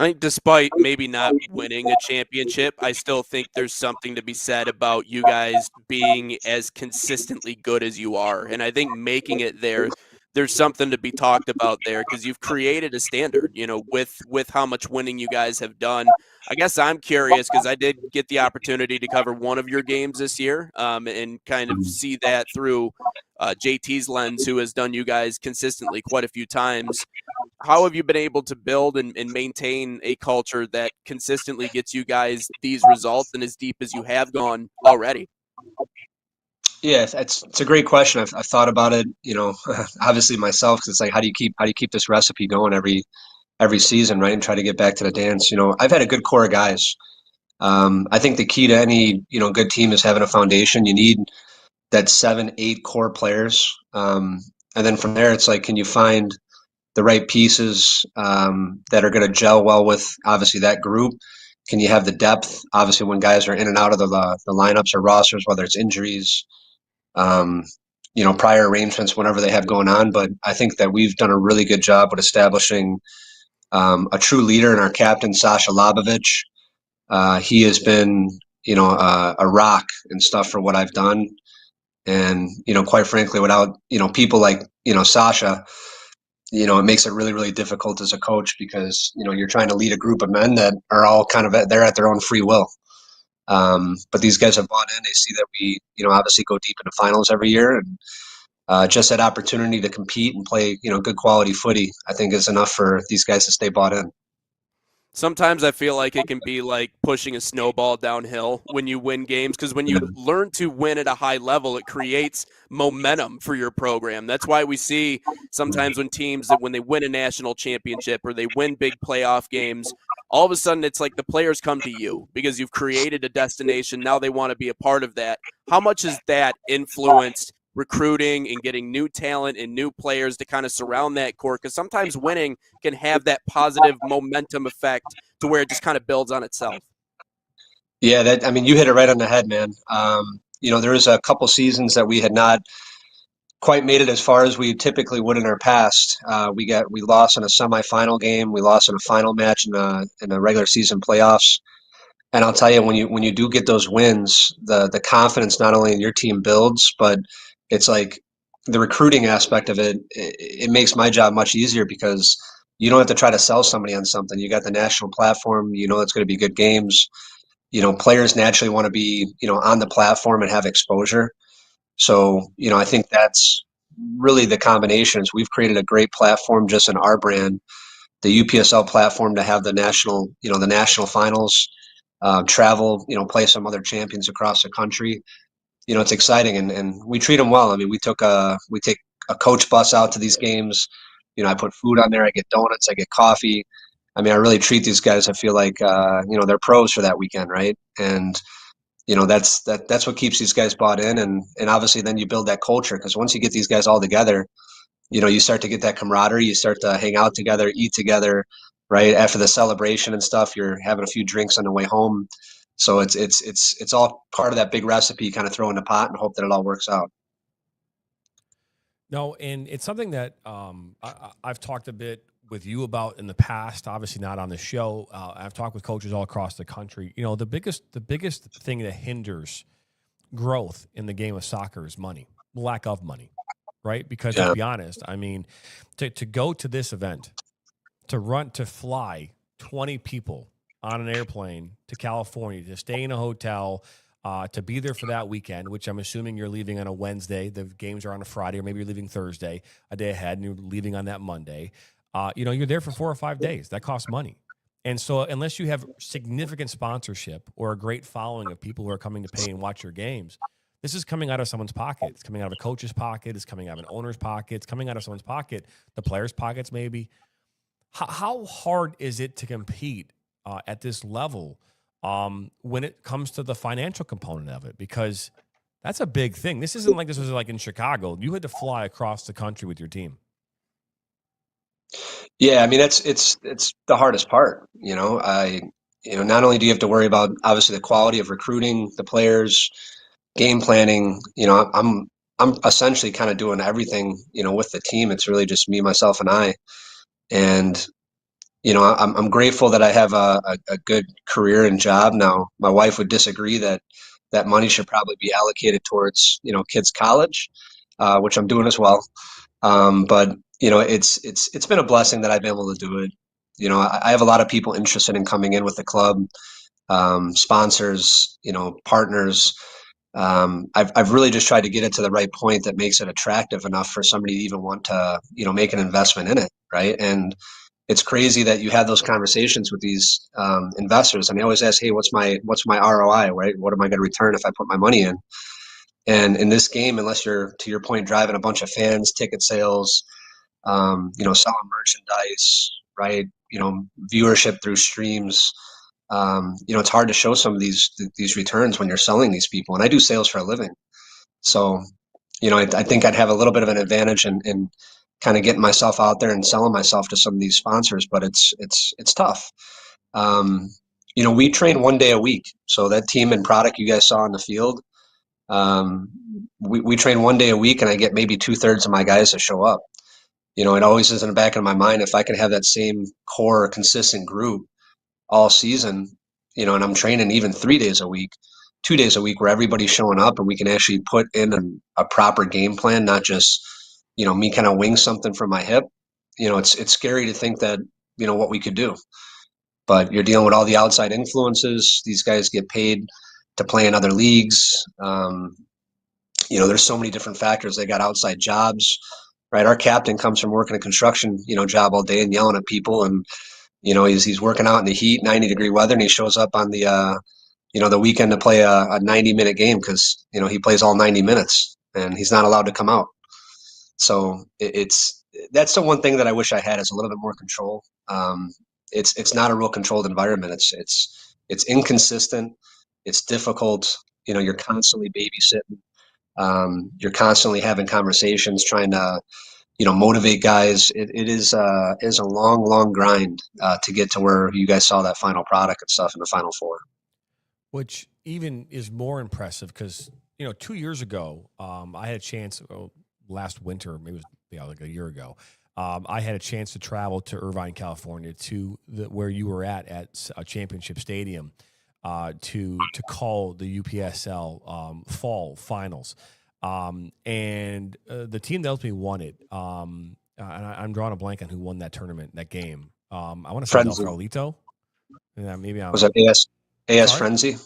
I think despite maybe not winning a championship, I still think there's something to be said about you guys being as consistently good as you are. And I think making it there, there's something to be talked about there because you've created a standard, with how much winning you guys have done. I guess I'm curious because I did get the opportunity to cover one of your games this year, and kind of see that through JT's lens, who has done you guys consistently quite a few times. How have you been able to build and maintain a culture that consistently gets you guys these results and as deep as you have gone already? Yeah, it's a great question. I've thought about it, obviously myself, because it's like, how do you keep this recipe going every season, right? And try to get back to the dance. I've had a good core of guys. I think the key to any, good team is having a foundation. You need that 7, 8 core players. And then from there, it's like, can you find the right pieces that are going to gel well with obviously that group? Can you have the depth? Obviously, when guys are in and out of the lineups or rosters, whether it's injuries, um, prior arrangements, whatever they have going on. But I think that we've done a really good job with establishing a true leader in our captain, Sasha Labovich. He has been, a rock and stuff for what I've done. And, quite frankly, without, people like, Sasha, it makes it really, really difficult as a coach because, you're trying to lead a group of men that are all kind of they're at their own free will. But these guys have bought in. They see that we, obviously go deep into finals every year. And just that opportunity to compete and play, good quality footy, I think is enough for these guys to stay bought in. Sometimes I feel like it can be like pushing a snowball downhill when you win games, because when you learn to win at a high level, it creates momentum for your program. That's why we see sometimes when teams that when they win a national championship or they win big playoff games, all of a sudden it's like the players come to you because you've created a destination. Now they want to be a part of that. How much has that influenced recruiting and getting new talent and new players to kind of surround that core? Because sometimes winning can have that positive momentum effect to where it just kind of builds on itself. Yeah, you hit it right on the head, man. There was a couple seasons that we had not quite made it as far as we typically would in our past. We lost in a semifinal game. We lost in a final match in the regular season playoffs. And I'll tell you, when you do get those wins, the confidence not only in your team builds, but it's like the recruiting aspect of it. It makes my job much easier because you don't have to try to sell somebody on something. You got the national platform. It's going to be good games. Players naturally want to be on the platform and have exposure. So I think that's really the combination. Is we've created a great platform just in our brand, the UPSL platform, to have the national finals. Travel, play some other champions across the country. It's exciting, and we treat them well. We take a coach bus out to these games. I put food on there. I get donuts. I get coffee. I really treat these guys. I feel like they're pros for that weekend, right? And that's what keeps these guys bought in, and obviously then you build that culture, because once you get these guys all together, you start to get that camaraderie. You start to hang out together, eat together, right? After the celebration and stuff, you're having a few drinks on the way home. So it's all part of that big recipe. Kind of throw in the pot and hope that it all works out. No, and it's something that I've talked a bit with you about in the past. Obviously, not on the show. I've talked with coaches all across the country. The biggest thing that hinders growth in the game of soccer is money, lack of money, right? Because to be honest, to go to this event, to fly 20 people on an airplane to California, to stay in a hotel, to be there for that weekend, which I'm assuming you're leaving on a Wednesday. The games are on a Friday, or maybe you're leaving Thursday, a day ahead, and you're leaving on that Monday. You're there for 4 or 5 days. That costs money. And so unless you have significant sponsorship or a great following of people who are coming to pay and watch your games, this is coming out of someone's pocket. It's coming out of a coach's pocket. It's coming out of an owner's pocket. It's coming out of someone's pocket, the players' pockets maybe. How hard is it to compete at this level when it comes to the financial component of it? Because that's a big thing. This isn't like this was like in Chicago. You had to fly across the country with your team. Yeah, it's the hardest part. Not only do you have to worry about obviously the quality of recruiting, the players, game planning. I'm essentially kind of doing everything with the team. It's really just me, myself, and I. And I'm grateful that I have a good career and job now. My wife would disagree that money should probably be allocated towards, kids' college, which I'm doing as well. But it's been a blessing that I've been able to do it. I have a lot of people interested in coming in with the club, sponsors, partners. I've really just tried to get it to the right point that makes it attractive enough for somebody to even want to, make an investment in it, right? And it's crazy that you have those conversations with these investors, and they always ask, "Hey, what's my ROI? Right? What am I going to return if I put my money in?" And in this game, unless you're, to your point, driving a bunch of fans, ticket sales, selling merchandise, right? Viewership through streams. It's hard to show some of these returns when you're selling these people. And I do sales for a living, so I think I'd have a little bit of an advantage in kind of getting myself out there and selling myself to some of these sponsors. But it's tough. We train 1 day a week, so that team and product you guys saw on the field. We train 1 day a week, and I get maybe 2/3 of my guys to show up. It always is in the back of my mind, if I could have that same core consistent group all season, and I'm training even 3 days a week, 2 days a week, where everybody's showing up and we can actually put in a proper game plan, not just, me kind of wing something from my hip. It's scary to think that, what we could do, but you're dealing with all the outside influences. These guys get paid to play in other leagues. There's so many different factors. They got outside jobs, right? Our captain comes from working a construction, job all day and yelling at people, and he's working out in the heat, 90-degree weather, and he shows up on the the weekend to play a 90-minute game because he plays all 90 minutes and he's not allowed to come out. So that's the one thing that I wish I had, is a little bit more control. It's not a real controlled environment. It's inconsistent. It's difficult. You're constantly babysitting. You're constantly having conversations, trying to motivate guys. It is a long grind to get to where you guys saw that final product and stuff in the Final Four. Which even is more impressive because 2 years ago, I had a chance. Last winter, maybe it was like a year ago. I had a chance to travel to Irvine, California, to where you were at a championship stadium, to call the UPSL fall finals. And the team that ultimately won it, and I'm drawing a blank on who won that tournament, that game. I want to say Del Carlito. Yeah, maybe was that AS Frenzy?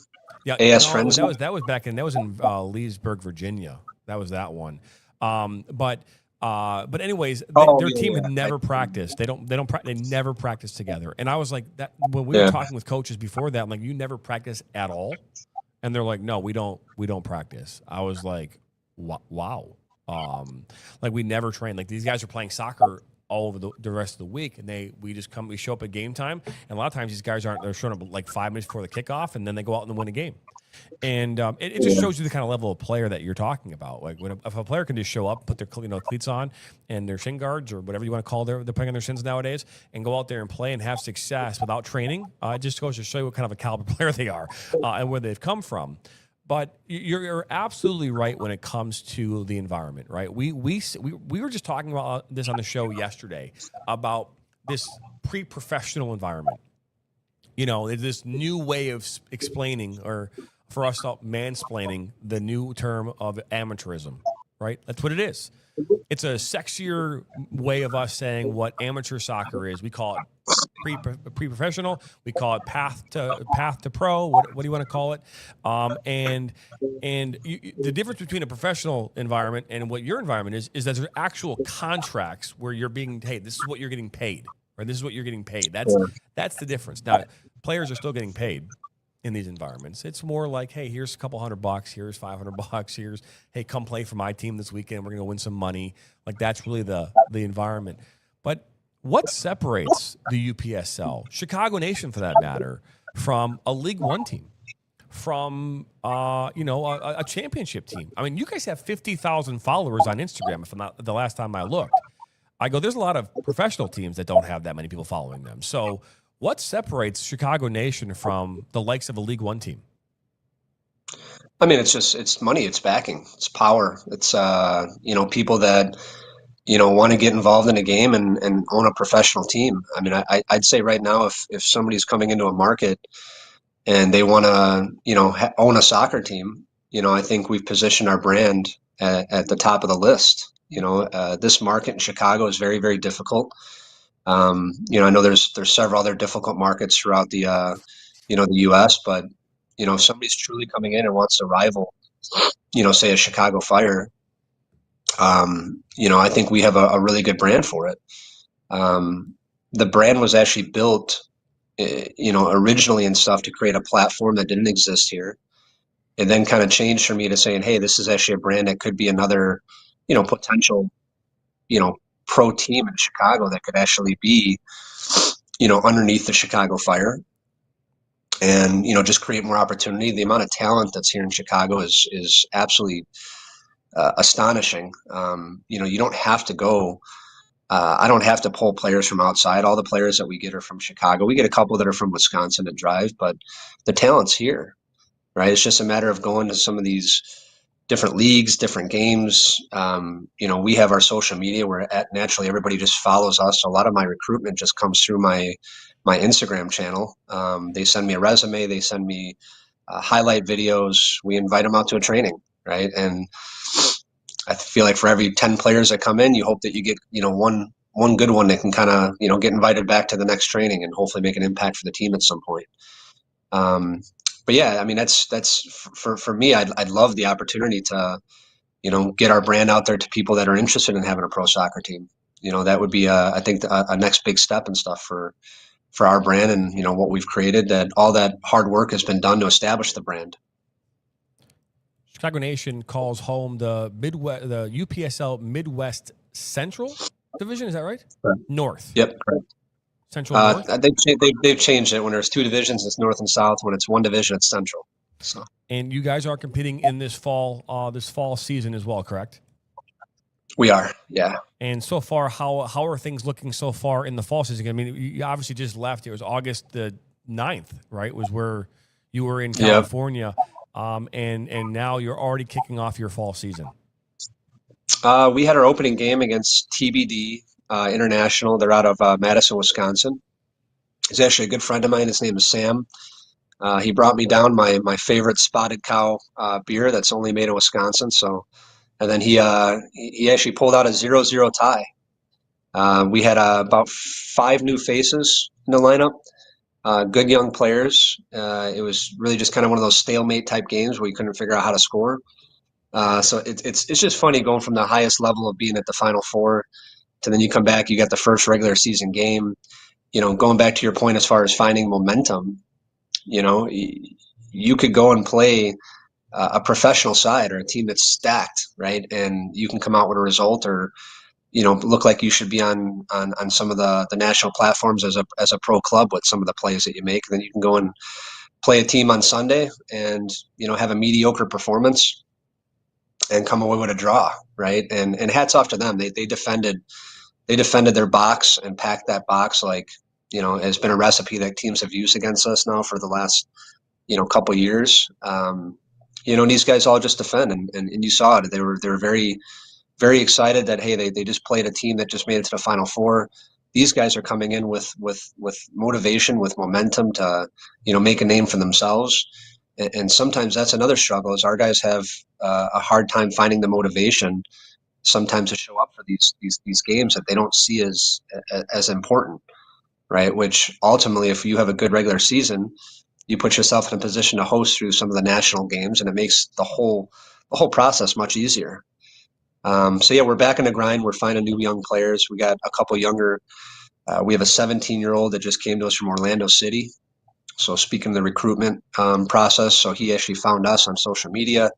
Yeah, AS Frenzy. That was back in Leesburg, Virginia. That was that one. But anyways, their team had never practiced. They never practiced together. And I was like, that when we were talking with coaches before that, I'm like, you never practice at all? And they're like, no, we don't practice. I was like, wow. Like we never train. Like these guys are playing soccer all over the rest of the week, and we show up at game time, and a lot of times these guys they're showing up like 5 minutes before the kickoff, and then they go out and win a game. And it just shows you the kind of level of player that you're talking about. Like if a player can just show up, put their cleats on and their shin guards or whatever you want to call they're playing on their shins nowadays, and go out there and play and have success without training, it just goes to show you what kind of a caliber player they are and where they've come from. But you're absolutely right when it comes to the environment, right? We were just talking about this on the show yesterday about this pre-professional environment. This new way of explaining, or for us, mansplaining the new term of amateurism, right? That's what it is. It's a sexier way of us saying what amateur soccer is. We call it pre-professional. We call it path to pro. What do you want to call it? And the difference between a professional environment and what your environment is that there's actual contracts where you're being paid. This is what you're getting paid, or this is what you're getting paid. That's the difference. Now, players are still getting paid in these environments. It's more like, hey, here's a couple $100, here's $500, here's, hey, come play for my team this weekend. We're going to win some money. Like that's really the environment. But what separates the UPSL, Chicago Nation for that matter, from a League One team, from a championship team? I mean, you guys have 50,000 followers on Instagram. If I'm not, the last time I looked, I go, there's a lot of professional teams that don't have that many people following them. So what separates Chicago Nation from the likes of a League One team? I mean, it's money, it's backing, it's power. It's, people that, want to get involved in a game and own a professional team. I mean, I'd say right now, if somebody's coming into a market and they want to, own a soccer team, I think we've positioned our brand at the top of the list. This market in Chicago is very, very difficult. I know there's several other difficult markets throughout the U.S., but if somebody's truly coming in and wants to rival, say a Chicago Fire, I think we have a really good brand for it. The brand was actually built, originally and stuff to create a platform that didn't exist here. It then kind of changed for me to saying, hey, this is actually a brand that could be another, potential, pro team in Chicago that could actually be, underneath the Chicago Fire and, just create more opportunity. The amount of talent that's here in Chicago is absolutely astonishing. You don't have to go. I don't have to pull players from outside. All the players that we get are from Chicago. We get a couple that are from Wisconsin to drive, but the talent's here, right? It's just a matter of going to some of these different leagues, different games. We have our social media where naturally everybody just follows us. So a lot of my recruitment just comes through my Instagram channel. They send me a resume. They send me highlight videos. We invite them out to a training, right? And I feel like for every 10 players that come in, you hope that you get, one good one that can kind of, get invited back to the next training and hopefully make an impact for the team at some point. But yeah, I mean, that's for me, I'd love the opportunity to, get our brand out there to people that are interested in having a pro soccer team. That would be, I think a next big step and stuff for our brand and, what we've created, that all that hard work has been done to establish the brand. Chicago Nation calls home the UPSL Midwest Central Division. Is that right? Correct. North. Yep, correct. Central North. They've changed it. When there's two divisions, it's North and South. When it's one division, it's Central. So. And you guys are competing in this fall season as well, correct? We are, yeah. And so far, how are things looking so far in the fall season? I mean, you obviously just left. It was August the 9th, right? Was where you were in California. Yep. And now you're already kicking off your fall season. We had our opening game against TBD International. They're out of Madison, Wisconsin. He's actually a good friend of mine. His name is Sam. He brought me down my favorite Spotted Cow beer that's only made in Wisconsin. So, and then he actually pulled out a 0-0 tie. We had about 5 new faces in the lineup. Good young players. It was really just kind of one of those stalemate type games where you couldn't figure out how to score. So it's just funny going from the highest level of being at the Final Four to then you come back, you got the first regular season game. Going back to your point as far as finding momentum, you could go and play a professional side or a team that's stacked, right? And you can come out with a result or look like you should be on some of the national platforms as a pro club with some of the plays that you make. And then you can go and play a team on Sunday and, have a mediocre performance and come away with a draw, right? And hats off to them. They defended their box and packed that box like, has been a recipe that teams have used against us now for the last, couple of years. These guys all just defend and you saw it. They were very, very excited that, hey, they just played a team that just made it to the Final Four. These guys are coming in with motivation, with momentum to, make a name for themselves. And sometimes that's another struggle is our guys have a hard time finding the motivation sometimes to show up for these games that they don't see as important, right? Which ultimately, if you have a good regular season, you put yourself in a position to host through some of the national games, and it makes the whole process much easier. So yeah, we're back in the grind. We're finding new young players. We got a couple younger. We have a 17-year-old that just came to us from Orlando City. So speaking of the recruitment process, so he actually found us on social media.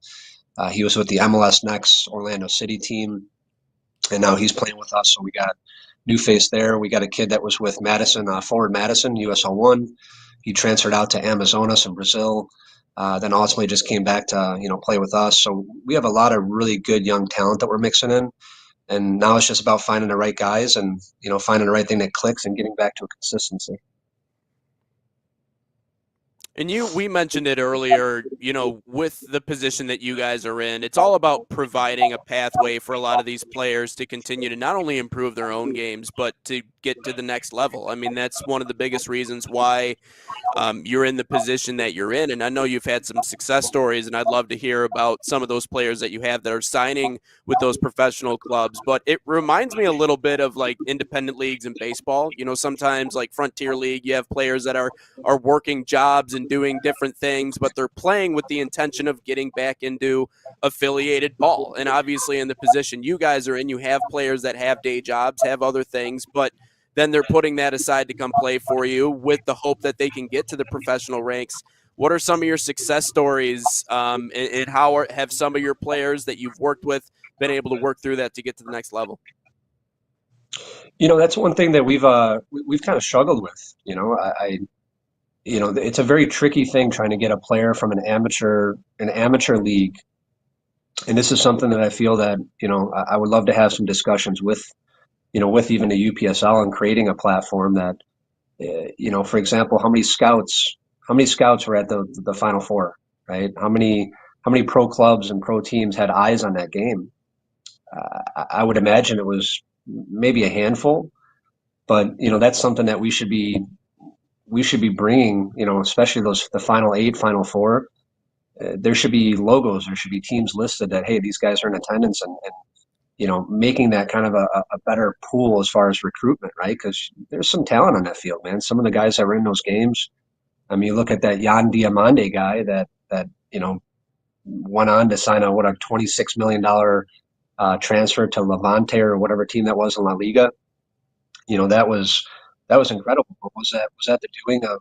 He was with the MLS Next Orlando City team, and now he's playing with us. So we got new face there. We got a kid that was with Madison, Forward Madison, USL1. He transferred out to Amazonas in Brazil. Then ultimately just came back to, play with us. So we have a lot of really good young talent that we're mixing in. And now it's just about finding the right guys and, finding the right thing that clicks and getting back to a consistency. And we mentioned it earlier, with the position that you guys are in, it's all about providing a pathway for a lot of these players to continue to not only improve their own games, but to get to the next level. I mean, that's one of the biggest reasons why you're in the position that you're in. And I know you've had some success stories, and I'd love to hear about some of those players that you have that are signing with those professional clubs. But it reminds me a little bit of like independent leagues in baseball. Sometimes like Frontier League, you have players that are working jobs and doing different things, but they're playing with the intention of getting back into affiliated ball. And obviously in the position you guys are in, you have players that have day jobs, have other things, but then they're putting that aside to come play for you with the hope that they can get to the professional ranks. What are some of your success stories, and how have some of your players that you've worked with been able to work through that to get to the next level? That's one thing that we've kind of struggled with. It's a very tricky thing trying to get a player from an amateur league. And this is something that I feel that, I would love to have some discussions with even the UPSL and creating a platform that, for example, how many scouts were at the Final Four, right? How many pro clubs and pro teams had eyes on that game? I would imagine it was maybe a handful, but that's something that we should be bringing, especially the Final 8, Final 4. There should be logos, there should be teams listed that, hey, these guys are in attendance, and making that kind of a better pool as far as recruitment, right? Because there's some talent on that field, man. Some of the guys that were in those games, I mean, you look at that Jan Diamande guy that went on to sign a $26 million transfer to Levante or whatever team that was in La Liga. That was incredible. But was that the doing of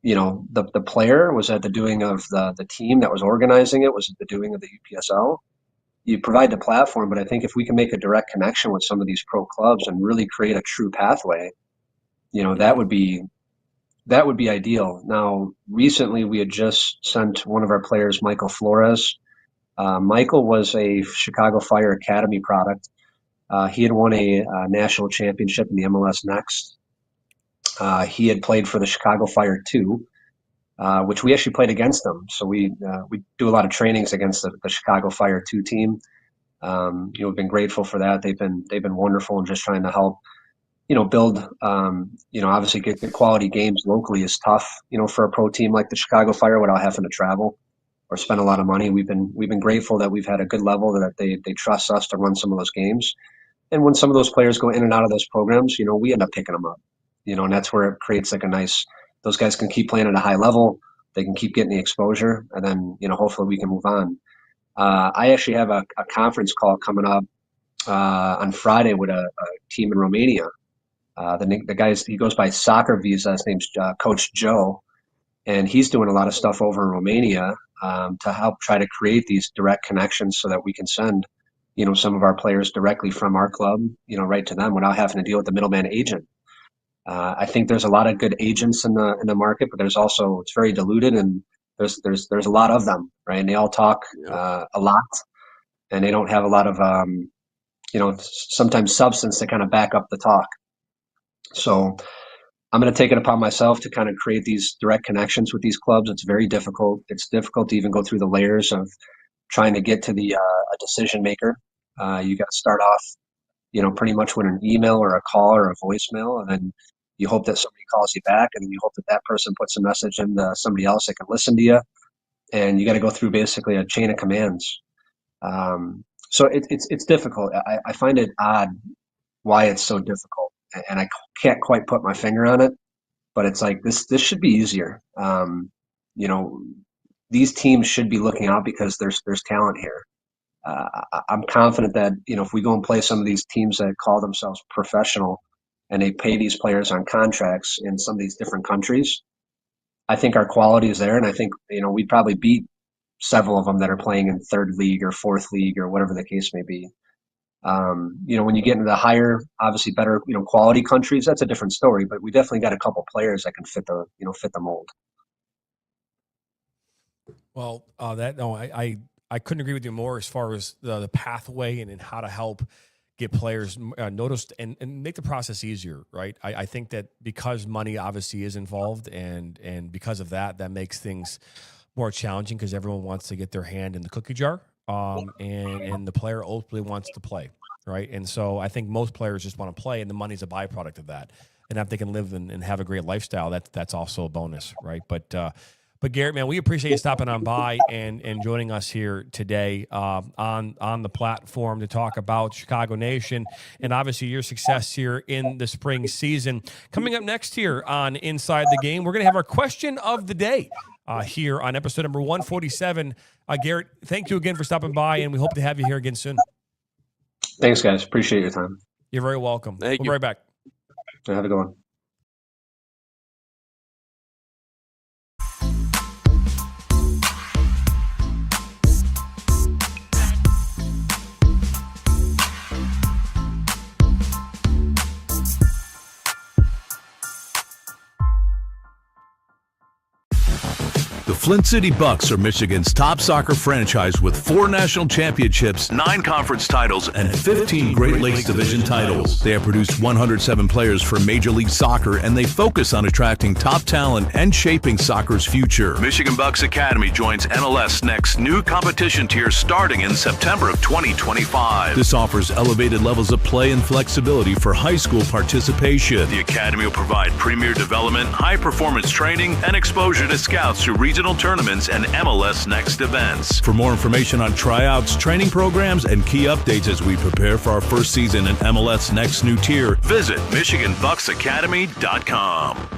the player? Was that the doing of the team that was organizing it? Was it the doing of the UPSL? You provide the platform, but I think if we can make a direct connection with some of these pro clubs and really create a true pathway, that would be ideal. Now, recently we had just sent one of our players, Michael Flores. Michael was a Chicago Fire Academy product. He had won a national championship in the MLS Next. He had played for the Chicago Fire 2, which we actually played against them. So we do a lot of trainings against the Chicago Fire 2 team. We've been grateful for that. They've been wonderful in just trying to help, build, obviously get good quality games locally is tough, for a pro team like the Chicago Fire without having to travel or spend a lot of money. We've been grateful that we've had a good level that they trust us to run some of those games. And when some of those players go in and out of those programs, we end up picking them up, and that's where it creates like a nice, those guys can keep playing at a high level. They can keep getting the exposure, and then, hopefully we can move on. I actually have a conference call coming up on Friday with a team in Romania. The guy, he goes by Soccer Visa. His name's Coach Joe, and he's doing a lot of stuff over in Romania to help try to create these direct connections so that we can send, some of our players directly from our club, right to them without having to deal with the middleman agent. I think there's a lot of good agents in the market, but there's also, it's very diluted, and there's a lot of them, right? And they all talk a lot, and they don't have a lot of sometimes substance to kind of back up the talk. So I'm going to take it upon myself to kind of create these direct connections with these clubs. It's very difficult. It's difficult to even go through the layers of trying to get to the a decision maker. You got to start off, pretty much with an email or a call or a voicemail, and then you hope that somebody calls you back, and then you hope that person puts a message into somebody else that can listen to you. And you got to go through basically a chain of commands. So it's difficult. I find it odd why it's so difficult, and I can't quite put my finger on it. But it's like this should be easier. These teams should be looking out because there's talent here. I'm confident that if we go and play some of these teams that call themselves professional and they pay these players on contracts in some of these different countries, I think our quality is there, and I think we'd probably beat several of them that are playing in third league or fourth league or whatever the case may be. When you get into the higher, obviously better, quality countries, that's a different story. But we definitely got a couple players that can fit the mold. Well, I couldn't agree with you more as far as the pathway and how to help get players noticed and make the process easier, right? I think that because money obviously is involved, and because of that makes things more challenging because everyone wants to get their hand in the cookie jar, and the player ultimately wants to play, right? And so I think most players just want to play, and the money's a byproduct of that. And if they can live and have a great lifestyle, that's also a bonus, right? But Garret, man, we appreciate you stopping on by and joining us here today on the platform to talk about Chicago Nation and obviously your success here in the spring season. Coming up next here on Inside the Game, we're going to have our question of the day here on episode number 147. Garret, thank you again for stopping by, and we hope to have you here again soon. Thanks, guys. Appreciate your time. You're very welcome. Thank We'll you. be right back. Have a good one. The Flint City Bucks are Michigan's top soccer franchise with 4 national championships, 9 conference titles, and 15 Great Lakes Division titles. They have produced 107 players for Major League Soccer, and they focus on attracting top talent and shaping soccer's future. Michigan Bucks Academy joins MLS Next new competition tier starting in September of 2025. This offers elevated levels of play and flexibility for high school participation. The Academy will provide premier development, high-performance training, and exposure to scouts through regional tournaments and MLS Next events. For more information on tryouts, training programs, and key updates as we prepare for our first season in MLS Next new tier, visit MichiganBucksAcademy.com.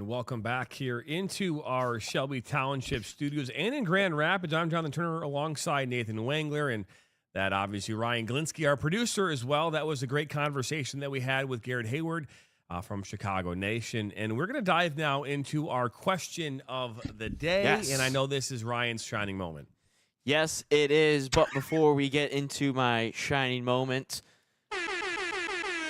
Welcome back here into our Shelby Township studios and in Grand Rapids. I'm Jonathan Turner alongside Nathan Wangler, and that obviously Ryan Glinsky, our producer as well. That was a great conversation that we had with Garret Hayward from Chicago Nation. And we're going to dive now into our question of the day. Yes. And I know this is Ryan's shining moment. Yes, it is. But before we get into my shining moment,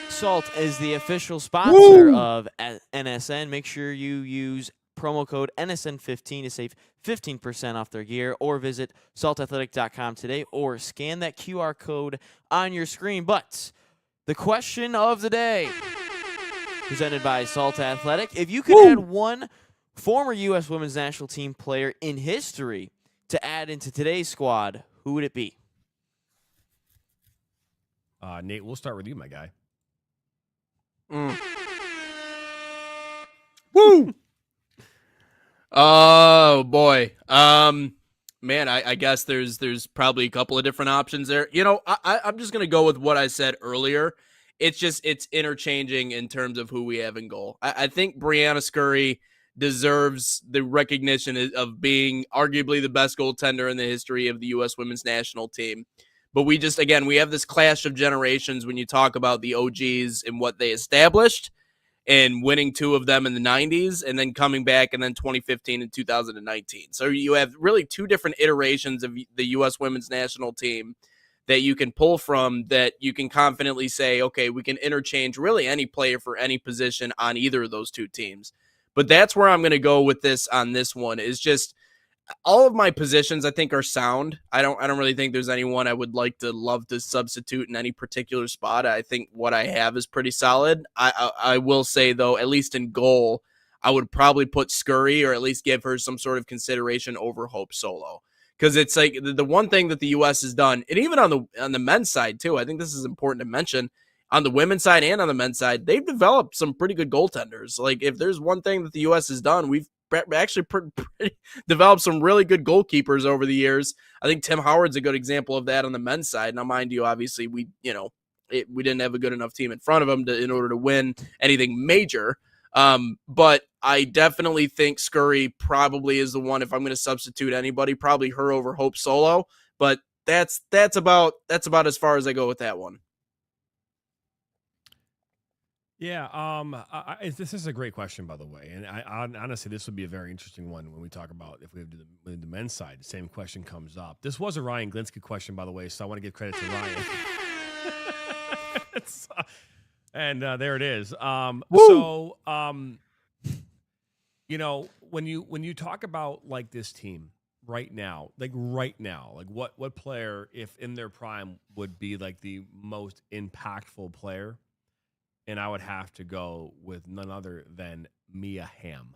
Salt is the official sponsor of NSN. Make sure you use promo code NSN15 to save 15% off their gear, or visit saltathletic.com today, or scan that QR code on your screen. But the question of the day, presented by Salt Athletic: if you could add one former U.S. Women's National Team player in history to add into today's squad, who would it be? Nate, we'll start with you, my guy. Woo! Oh boy. Man, I guess there's probably a couple of different options there. You know, I'm just gonna go with what I said earlier. It's interchanging in terms of who we have in goal. I think Brianna Scurry deserves the recognition of being arguably the best goaltender in the history of the U.S. Women's National Team. But we have this clash of generations when you talk about the OGs and what they established, and winning 2 of them in the 90s and then coming back, and then 2015 and 2019. So you have really 2 different iterations of the U.S. Women's National Team that you can pull from, that you can confidently say, okay, we can interchange really any player for any position on either of those 2 teams. But that's where I'm going to go with this on this one, is just all of my positions I think are sound. I don't really think there's anyone I would love to substitute in any particular spot. I think what I have is pretty solid. I will say, though, at least in goal, I would probably put Scurry, or at least give her some sort of consideration over Hope Solo. Because it's like the one thing that the U.S. has done, and even on the men's side too, I think this is important to mention, on the women's side and on the men's side, they've developed some pretty good goaltenders. Like, if there's one thing that the U.S. has done, we've actually developed some really good goalkeepers over the years. I think Tim Howard's a good example of that on the men's side. Now, mind you, obviously we didn't have a good enough team in front of him in order to win anything major. But I definitely think Scurry probably is the one, if I'm going to substitute anybody, probably her over Hope Solo. But that's about as far as I go with that one. Yeah, this is a great question, by the way, and I honestly, this would be a very interesting one when we talk about if we have the men's side. The same question comes up. This was a Ryan Glinsky question, by the way, so I want to give credit to Ryan. And there it is. So, when you talk about like this team right now, like what player, if in their prime, would be like the most impactful player? And I would have to go with none other than Mia Hamm,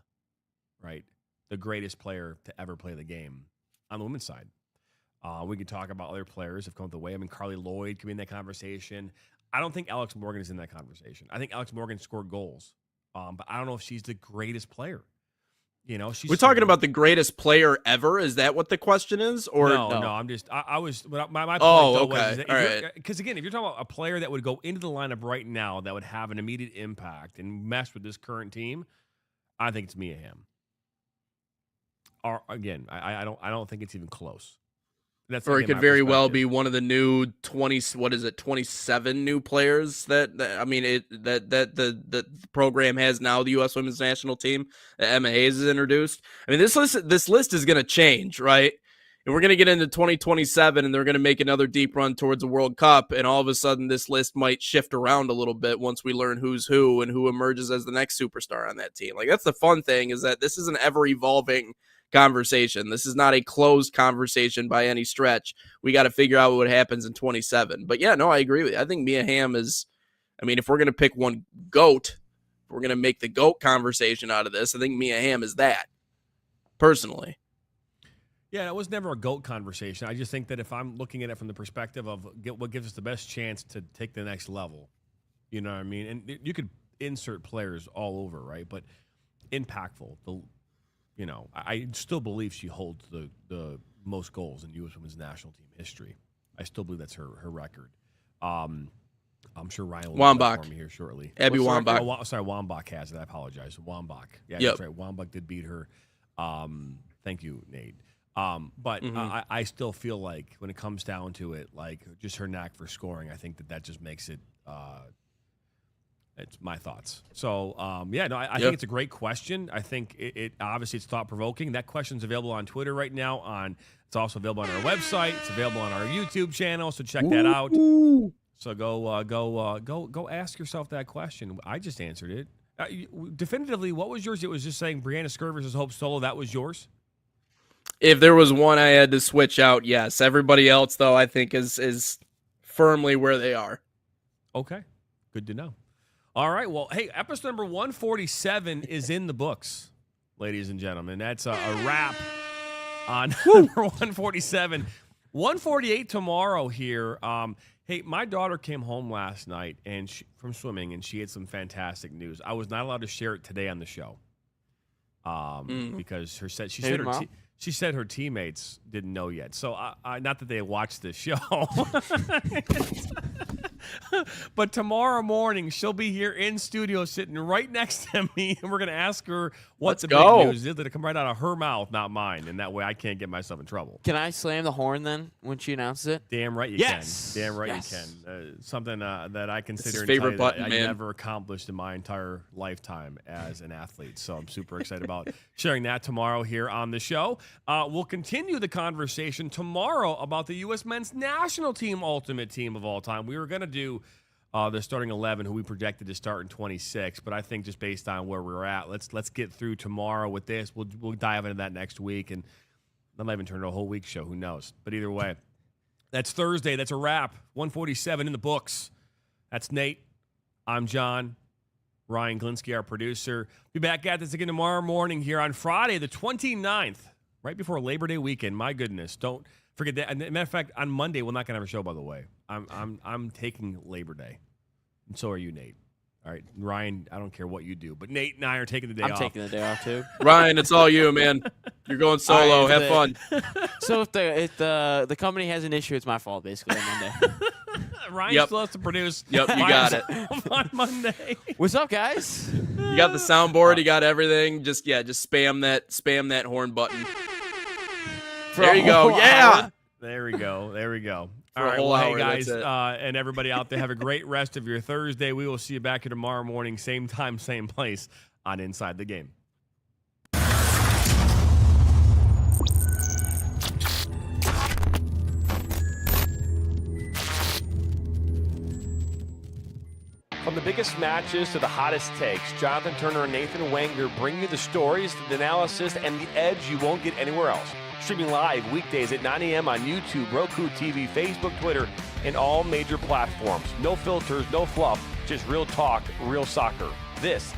right? The greatest player to ever play the game on the women's side. We could talk about other players who've come the way. I mean, Carly Lloyd could be in that conversation. I don't think Alex Morgan is in that conversation. I think Alex Morgan scored goals, but I don't know if she's the greatest player. We're talking about the greatest player ever. Is that what the question is? Or no. I'm just. My point was that because again, if you're talking about a player that would go into the lineup right now that would have an immediate impact and mess with this current team, I think it's Mia Hamm. Or again, I don't think it's even close. Or it could very well be one of the new 27 new players that the program has now, the U.S. Women's National Team that Emma Hayes has introduced. I mean, this list is going to change, right? And we're going to get into 2027, and they're going to make another deep run towards the World Cup, and all of a sudden this list might shift around a little bit once we learn who's who and who emerges as the next superstar on that team. Like, that's the fun thing, is that this is an ever-evolving conversation. This is not a closed conversation by any stretch. We got to figure out what happens in 27. But yeah, no, I agree with you. I think Mia Hamm is, I mean, if we're going to pick one GOAT, if we're going to make the GOAT conversation out of this, I think Mia Hamm is that, personally. Yeah, it was never a GOAT conversation. I just think that if I'm looking at it from the perspective of what gives us the best chance to take the next level, you know what I mean? And you could insert players all over, right? But impactful, I still believe she holds the most goals in U.S. Women's National Team history. I still believe that's her record. I'm sure Ryan will Wambach for me here shortly. Abby Wambach. Wambach has it. I apologize. Wambach. Yeah, yep. That's right. Wambach did beat her. Thank you, Nate. But I still feel like when it comes down to it, like just her knack for scoring, I think that just makes it it's my thoughts. So, I think it's a great question. I think it obviously it's thought-provoking. That question's available on Twitter right now. It's also available on our website. It's available on our YouTube channel, so check that out. So go ask yourself that question. I just answered it. Definitively, what was yours? It was just saying Brianna Skir versus Hope Solo. That was yours? If there was one I had to switch out, yes. Everybody else, though, I think is firmly where they are. Okay. Good to know. All right. Well, hey, episode number 147 is in the books, ladies and gentlemen. That's a wrap on number 147. 148 tomorrow here. Hey, my daughter came home last night from swimming, and she had some fantastic news. I was not allowed to share it today on the show because she said her teammates didn't know yet. So, not that they watched this show. But tomorrow morning, she'll be here in studio sitting right next to me, and we're going to ask her what big news is. It'll come right out of her mouth, not mine, and that way I can't get myself in trouble. Can I slam the horn then when she announces it? Damn right you can. Damn right you can. Something that I consider favorite button, I never accomplished in my entire lifetime as an athlete. So I'm super excited about sharing that tomorrow here on the show. We'll continue the conversation tomorrow about the U.S. Men's National Team Ultimate Team of all time. We were going to do the starting 11, who we projected to start in 26, but I think just based on where we're at, let's get through tomorrow with this. We'll dive into that next week, and that might even turn into a whole week show. Who knows? But either way, that's Thursday. That's a wrap. 147 in the books. That's Nate. I'm John. Ryan Glinsky, our producer. Be back at this again tomorrow morning here on Friday, the 29th, right before Labor Day weekend. My goodness, don't forget that. And matter of fact, on Monday we're not gonna have a show. By the way, I'm taking Labor Day, and so are you, Nate. All right, Ryan, I don't care what you do, but Nate and I are taking the day off. I'm taking the day off too. Ryan, it's all you, man. You're going solo. Have fun. So if the company has an issue, it's my fault basically on Monday. Ryan still has to produce. Yep, you got it. On Monday. What's up, guys? You got the soundboard. You got everything. Just spam that horn button. There you go. Yeah. There we go. For All a right, whole well, hey hour, guys, that's it. and everybody out there, have a great rest of your Thursday. We will see you back here tomorrow morning, same time, same place on Inside the Game. From the biggest matches to the hottest takes, Jonathan Turner and Nathan Wenger bring you the stories, the analysis, and the edge you won't get anywhere else. Streaming live weekdays at 9 a.m. on YouTube, Roku TV, Facebook, Twitter, and all major platforms. No filters, no fluff, just real talk, real soccer. This